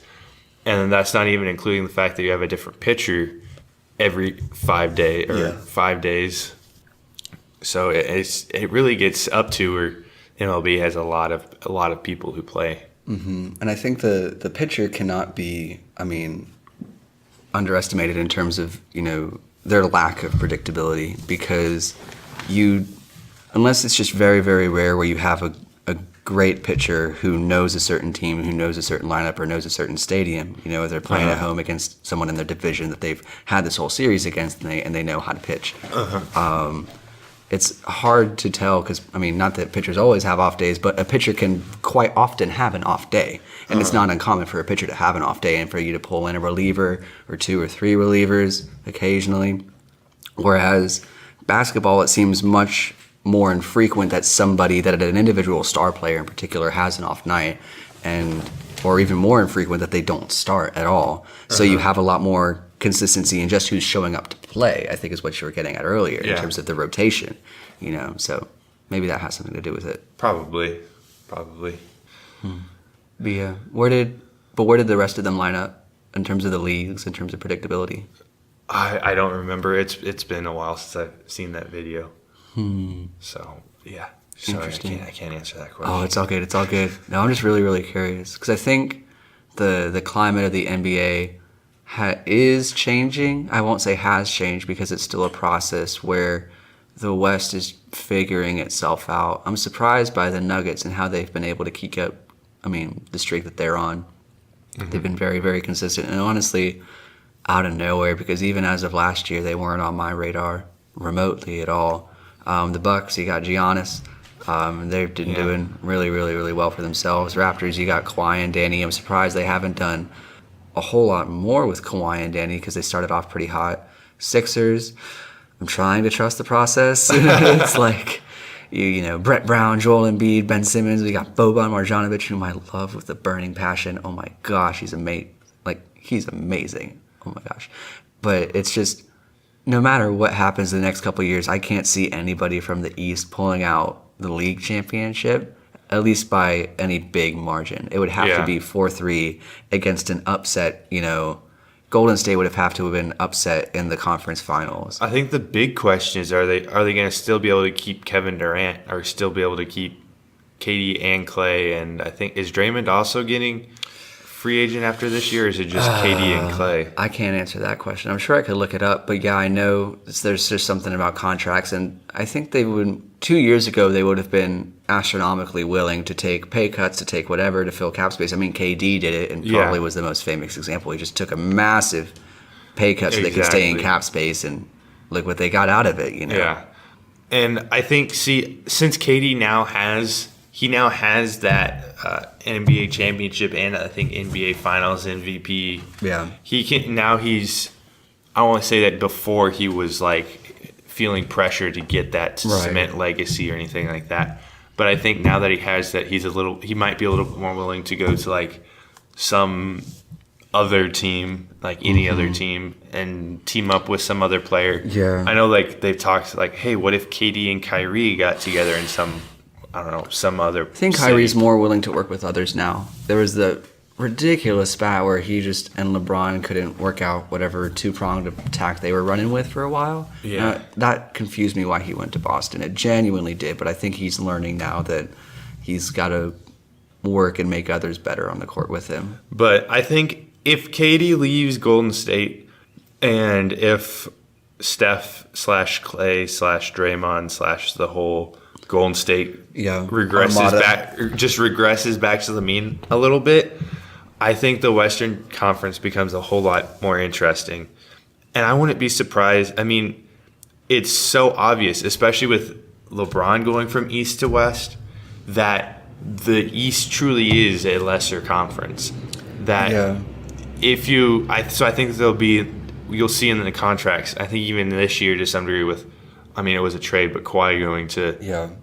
and that's not even including the fact that you have a different pitcher every 5 days. So it really gets up to where MLB has a lot of people who play. Mm-hmm. And I think the pitcher cannot be, underestimated in terms of, their lack of predictability, because unless it's just very, very rare where you have a great pitcher who knows a certain team, who knows a certain lineup, or knows a certain stadium, they're playing at home against someone in their division that they've had this whole series against, and they know how to pitch. It's hard to tell because, not that pitchers always have off days, but a pitcher can quite often have an off day. And it's not uncommon for a pitcher to have an off day and for you to pull in a reliever or 2 or 3 relievers occasionally. Whereas basketball, it seems much more infrequent that an individual star player in particular has an off night, or even more infrequent that they don't start at all. So you have a lot more consistency in just who's showing up to play, I think is what you were getting at earlier in terms of the rotation, so maybe that has something to do with it. Probably. But yeah, where did the rest of them line up in terms of the leagues, in terms of predictability? I don't remember. It's been a while since I've seen that video. So yeah, sorry, I can't answer that question. Oh, it's all good. No, I'm just really, really curious because I think the climate of the NBA is changing. I won't say has changed because it's still a process where the West is figuring itself out. I'm surprised by the Nuggets and how they've been able to keep up, the streak that they're on. Mm-hmm. They've been very, very consistent, and honestly, out of nowhere, because even as of last year, they weren't on my radar remotely at all. The Bucks, you got Giannis. They've been doing really, really, really well for themselves. Raptors, you got Kawhi and Danny. I'm surprised they haven't done a whole lot more with Kawhi and Danny because they started off pretty hot. Sixers, I'm trying to trust the process. It's like, Brett Brown, Joel Embiid, Ben Simmons. We got Boban Marjanovic, whom I love with a burning passion. Oh my gosh, he's amazing. He's amazing. Oh my gosh. But it's just, no matter what happens in the next couple of years, I can't see anybody from the East pulling out the league championship, at least by any big margin. It would have to be 4-3 against an upset, Golden State would have to have been upset in the conference finals. I think the big question is, are they going to still be able to keep Kevin Durant, or still be able to keep KD and Clay? And I think, is Draymond also getting free agent after this year, or is it just KD and Clay? I can't answer that question. I'm sure I could look it up, but yeah, I know there's just something about contracts, and I think 2 years ago they would have been astronomically willing to take pay cuts, to take whatever to fill cap space. KD did it, and probably was the most famous example. He just took a massive pay cut so they could stay in cap space, and look what they got out of it. Yeah, and I think since KD now has that NBA championship and I think NBA Finals MVP. Yeah, he can now. I want to say that before he was feeling pressure to get that to cement legacy or anything like that. But I think now that he has that, he might be a little bit more willing to go to some other team, any other team, and team up with some other player. Yeah, I know they've talked hey, what if KD and Kyrie got together in some other. I think Kyrie's more willing to work with others now. There was the ridiculous spat where he and LeBron couldn't work out whatever 2-pronged attack they were running with for a while. Yeah. That confused me why he went to Boston. It genuinely did, but I think he's learning now that he's got to work and make others better on the court with him. But I think if KD leaves Golden State, and if Steph / Clay / Draymond / the whole Golden State regresses back to the mean a little bit, I think the Western Conference becomes a whole lot more interesting. And I wouldn't be surprised. It's so obvious, especially with LeBron going from East to West, that the East truly is a lesser conference. I think you'll see in the contracts, I think even this year to some degree with I mean, it was a trade, but Kawhi going to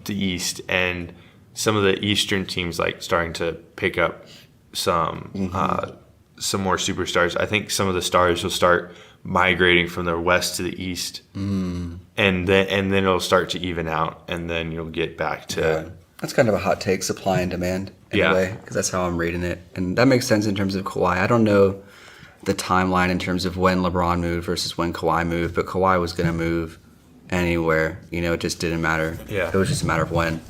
the East, and some of the Eastern teams like starting to pick up some more superstars. I think some of the stars will start migrating from the West to the East, and then it'll start to even out, and then you'll get back to. Yeah. That's kind of a hot take, supply and demand in a way, because that's how I'm reading it, and that makes sense in terms of Kawhi. I don't know the timeline in terms of when LeBron moved versus when Kawhi moved, but Kawhi was going to move anywhere. It just didn't matter. Yeah. It was just a matter of when.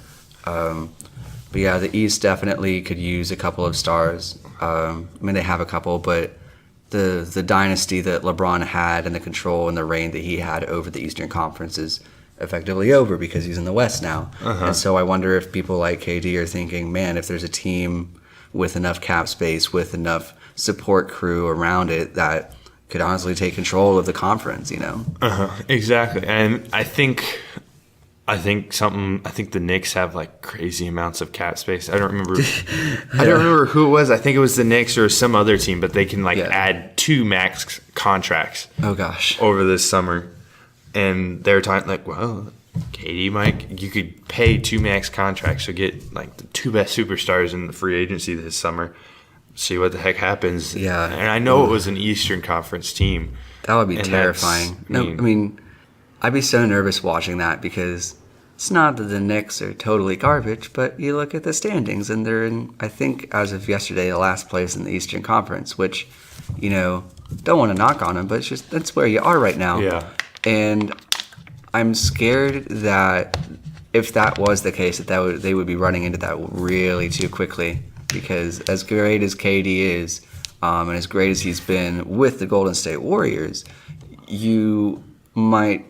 But yeah, the East definitely could use a couple of stars. I mean, they have a couple, but the dynasty that LeBron had and the control and the reign that he had over the Eastern Conference is effectively over because he's in the West now. And so I wonder if people like KD are thinking, man, if there's a team with enough cap space, with enough support crew around it that could honestly take control of the conference, Exactly. And I think the Knicks have like crazy amounts of cap space. I don't remember I don't remember who it was. I think it was the Knicks or some other team, but they can add 2 max contracts. Oh gosh. Over this summer. And they're talking like, well, KD, Mike, you could pay 2 max contracts to get like the 2 best superstars in the free agency this summer. See what the heck happens. Yeah. And I know it was an Eastern Conference team. That would be terrifying. I'd be so nervous watching that because it's not that the Knicks are totally garbage, but you look at the standings and they're in, I think, as of yesterday, the last place in the Eastern Conference, which, don't want to knock on them, but it's just that's where you are right now. Yeah. And I'm scared that if that was the case, they would be running into that really too quickly. Because as great as KD is, and as great as he's been with the Golden State Warriors, you might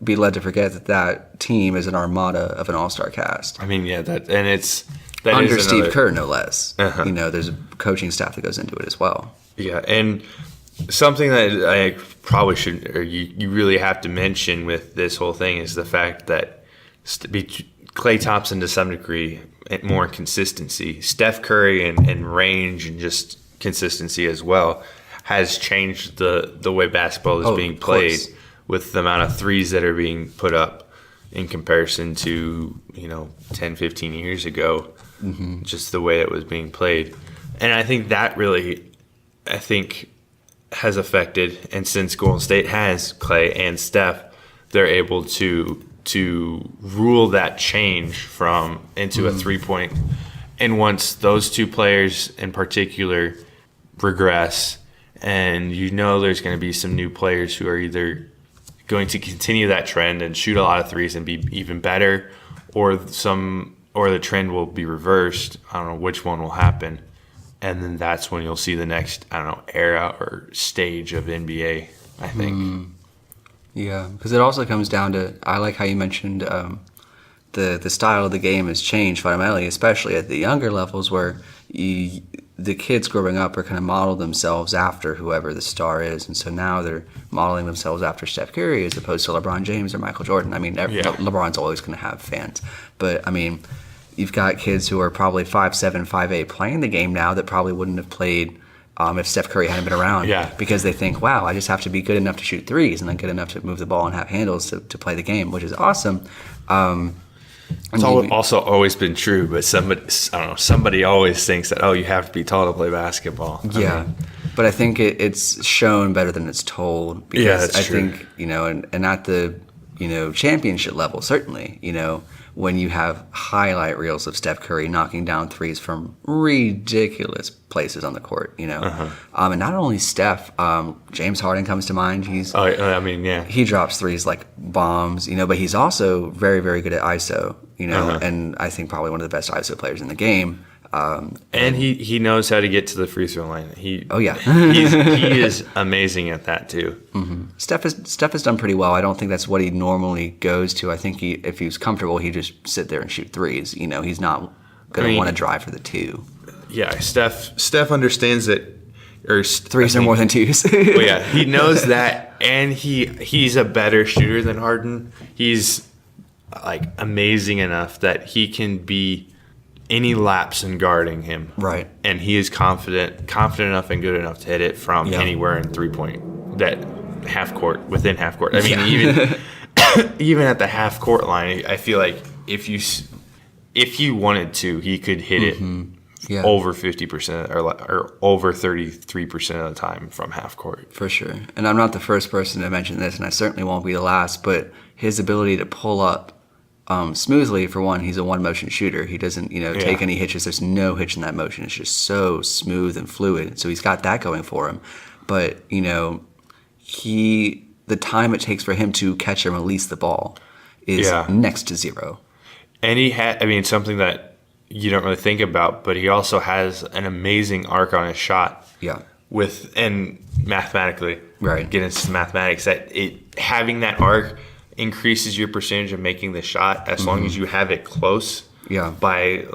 be led to forget that team is an armada of an all-star cast. I mean, yeah, that under Steve Kerr, no less. There's a coaching staff that goes into it as well. Yeah, and something that I probably should, or you really have to mention with this whole thing is the fact that Klay Thompson to some degree more consistency. Steph Curry and range and just consistency as well has changed the way basketball is being played with the amount of threes that are being put up in comparison to 10, 15 years ago. Just the way it was being played. And I think that really has affected, and since Golden State has Klay and Steph, they're able to rule that change into a 3-point. And once those 2 players in particular regress, and there's going to be some new players who are either going to continue that trend and shoot a lot of threes and be even better, or the trend will be reversed. I don't know which one will happen. And then that's when you'll see the next, era or stage of NBA, I think. Yeah, because it also comes down to, I like how you mentioned the style of the game has changed fundamentally, especially at the younger levels where the kids growing up are kind of model themselves after whoever the star is. And so now they're modeling themselves after Steph Curry as opposed to LeBron James or Michael Jordan. I mean, LeBron's always going to have fans. But, I mean, you've got kids who are probably 5'7", 5'8", playing the game now that probably wouldn't have played if Steph Curry hadn't been around. Yeah. Because they think, wow, I just have to be good enough to shoot threes and then good enough to move the ball and have handles to play the game, which is awesome. It's also always been true, but somebody always thinks that, you have to be tall to play basketball. But I think it's shown better than it's told. Because that's true. Think, and at the, championship level, certainly, when you have highlight reels of Steph Curry knocking down threes from ridiculous places on the court, and not only Steph, James Harden comes to mind. He drops threes like bombs, but he's also very, very good at ISO, and I think probably one of the best ISO players in the game. And he knows how to get to the free throw line. He is amazing at that too. Steph has done pretty well. I don't think that's what he normally goes to. I think if he's comfortable, he just sit there and shoot threes. He's not going to want to drive for the 2. Yeah, Steph understands that. Threes are more than 2s. Well, yeah, he knows that, and he's a better shooter than Harden. He's like amazing enough that he can be any lapse in guarding him. Right. And he is confident enough and good enough to hit it from anywhere in 3-point, that within half court. I mean, even even at the half court line, I feel like if you wanted to, he could hit it Yeah. over 50% or over 33% of the time from half court. For sure. And I'm not the first person to mention this, and I certainly won't be the last, but his ability to pull up smoothly, for one, he's a one-motion shooter. He doesn't, take any hitches. There's no hitch in that motion. It's just so smooth and fluid. So he's got that going for him. But, the time it takes for him to catch and release the ball is next to zero. And he had, something that you don't really think about, but he also has an amazing arc on his shot. Yeah. And mathematically, right. Get into mathematics, that having that arc increases your percentage of making the shot as long as you have it close. Yeah. By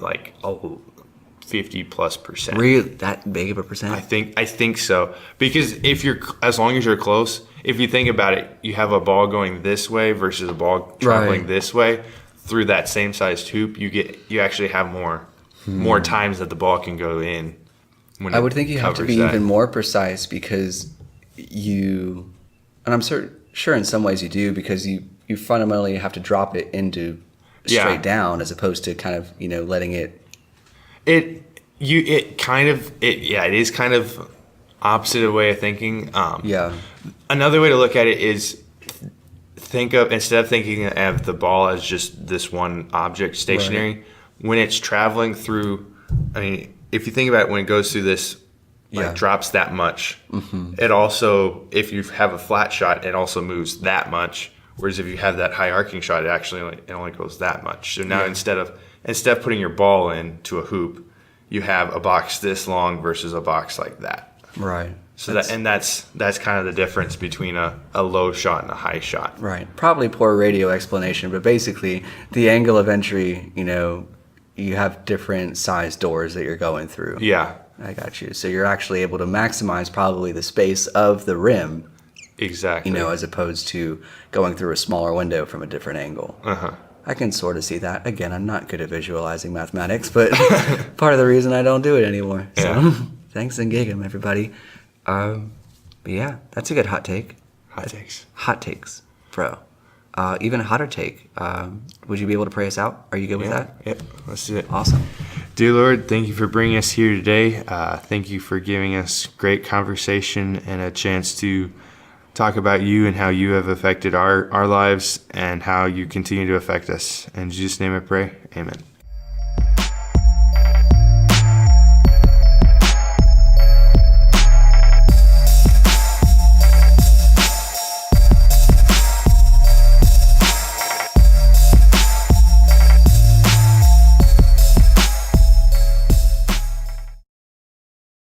50+%. Really, that big of a percent? I think so, because as long as you're close, if you think about it, you have a ball going this way versus a ball traveling this way. Through that same sized hoop, you actually have more times that the ball can go in. I would think you have to be even more precise because and I'm sure in some ways you do, because you fundamentally have to drop it into straight down as opposed to kind of letting it. It is kind of opposite way of thinking. Yeah. Another way to look at it is instead of thinking of the ball as just this one object stationary, right. When it's traveling through, if you think about it, when it goes through this, drops that much, it also, if you have a flat shot, it also moves that much. Whereas if you have that high arcing shot, it only goes that much. So now instead of putting your ball into a hoop, you have a box this long versus a box like that. Right. So that's kind of the difference between a low shot and a high shot. Right. Probably poor radio explanation, but basically the angle of entry, you have different size doors that you're going through. Yeah. I got you. So you're actually able to maximize probably the space of the rim. Exactly. As opposed to going through a smaller window from a different angle. Uh-huh. I can sort of see that. Again, I'm not good at visualizing mathematics, but part of the reason I don't do it anymore. So thanks and gig 'em, everybody. But yeah, that's a good hot take. Hot takes, bro. Even a hotter take. Would you be able to pray us out? Are you good with that? Yep, let's do it. Awesome. Dear Lord, thank you for bringing us here today. Thank you for giving us great conversation and a chance to talk about you and how you have affected our lives and how you continue to affect us. In Jesus' name I pray, amen.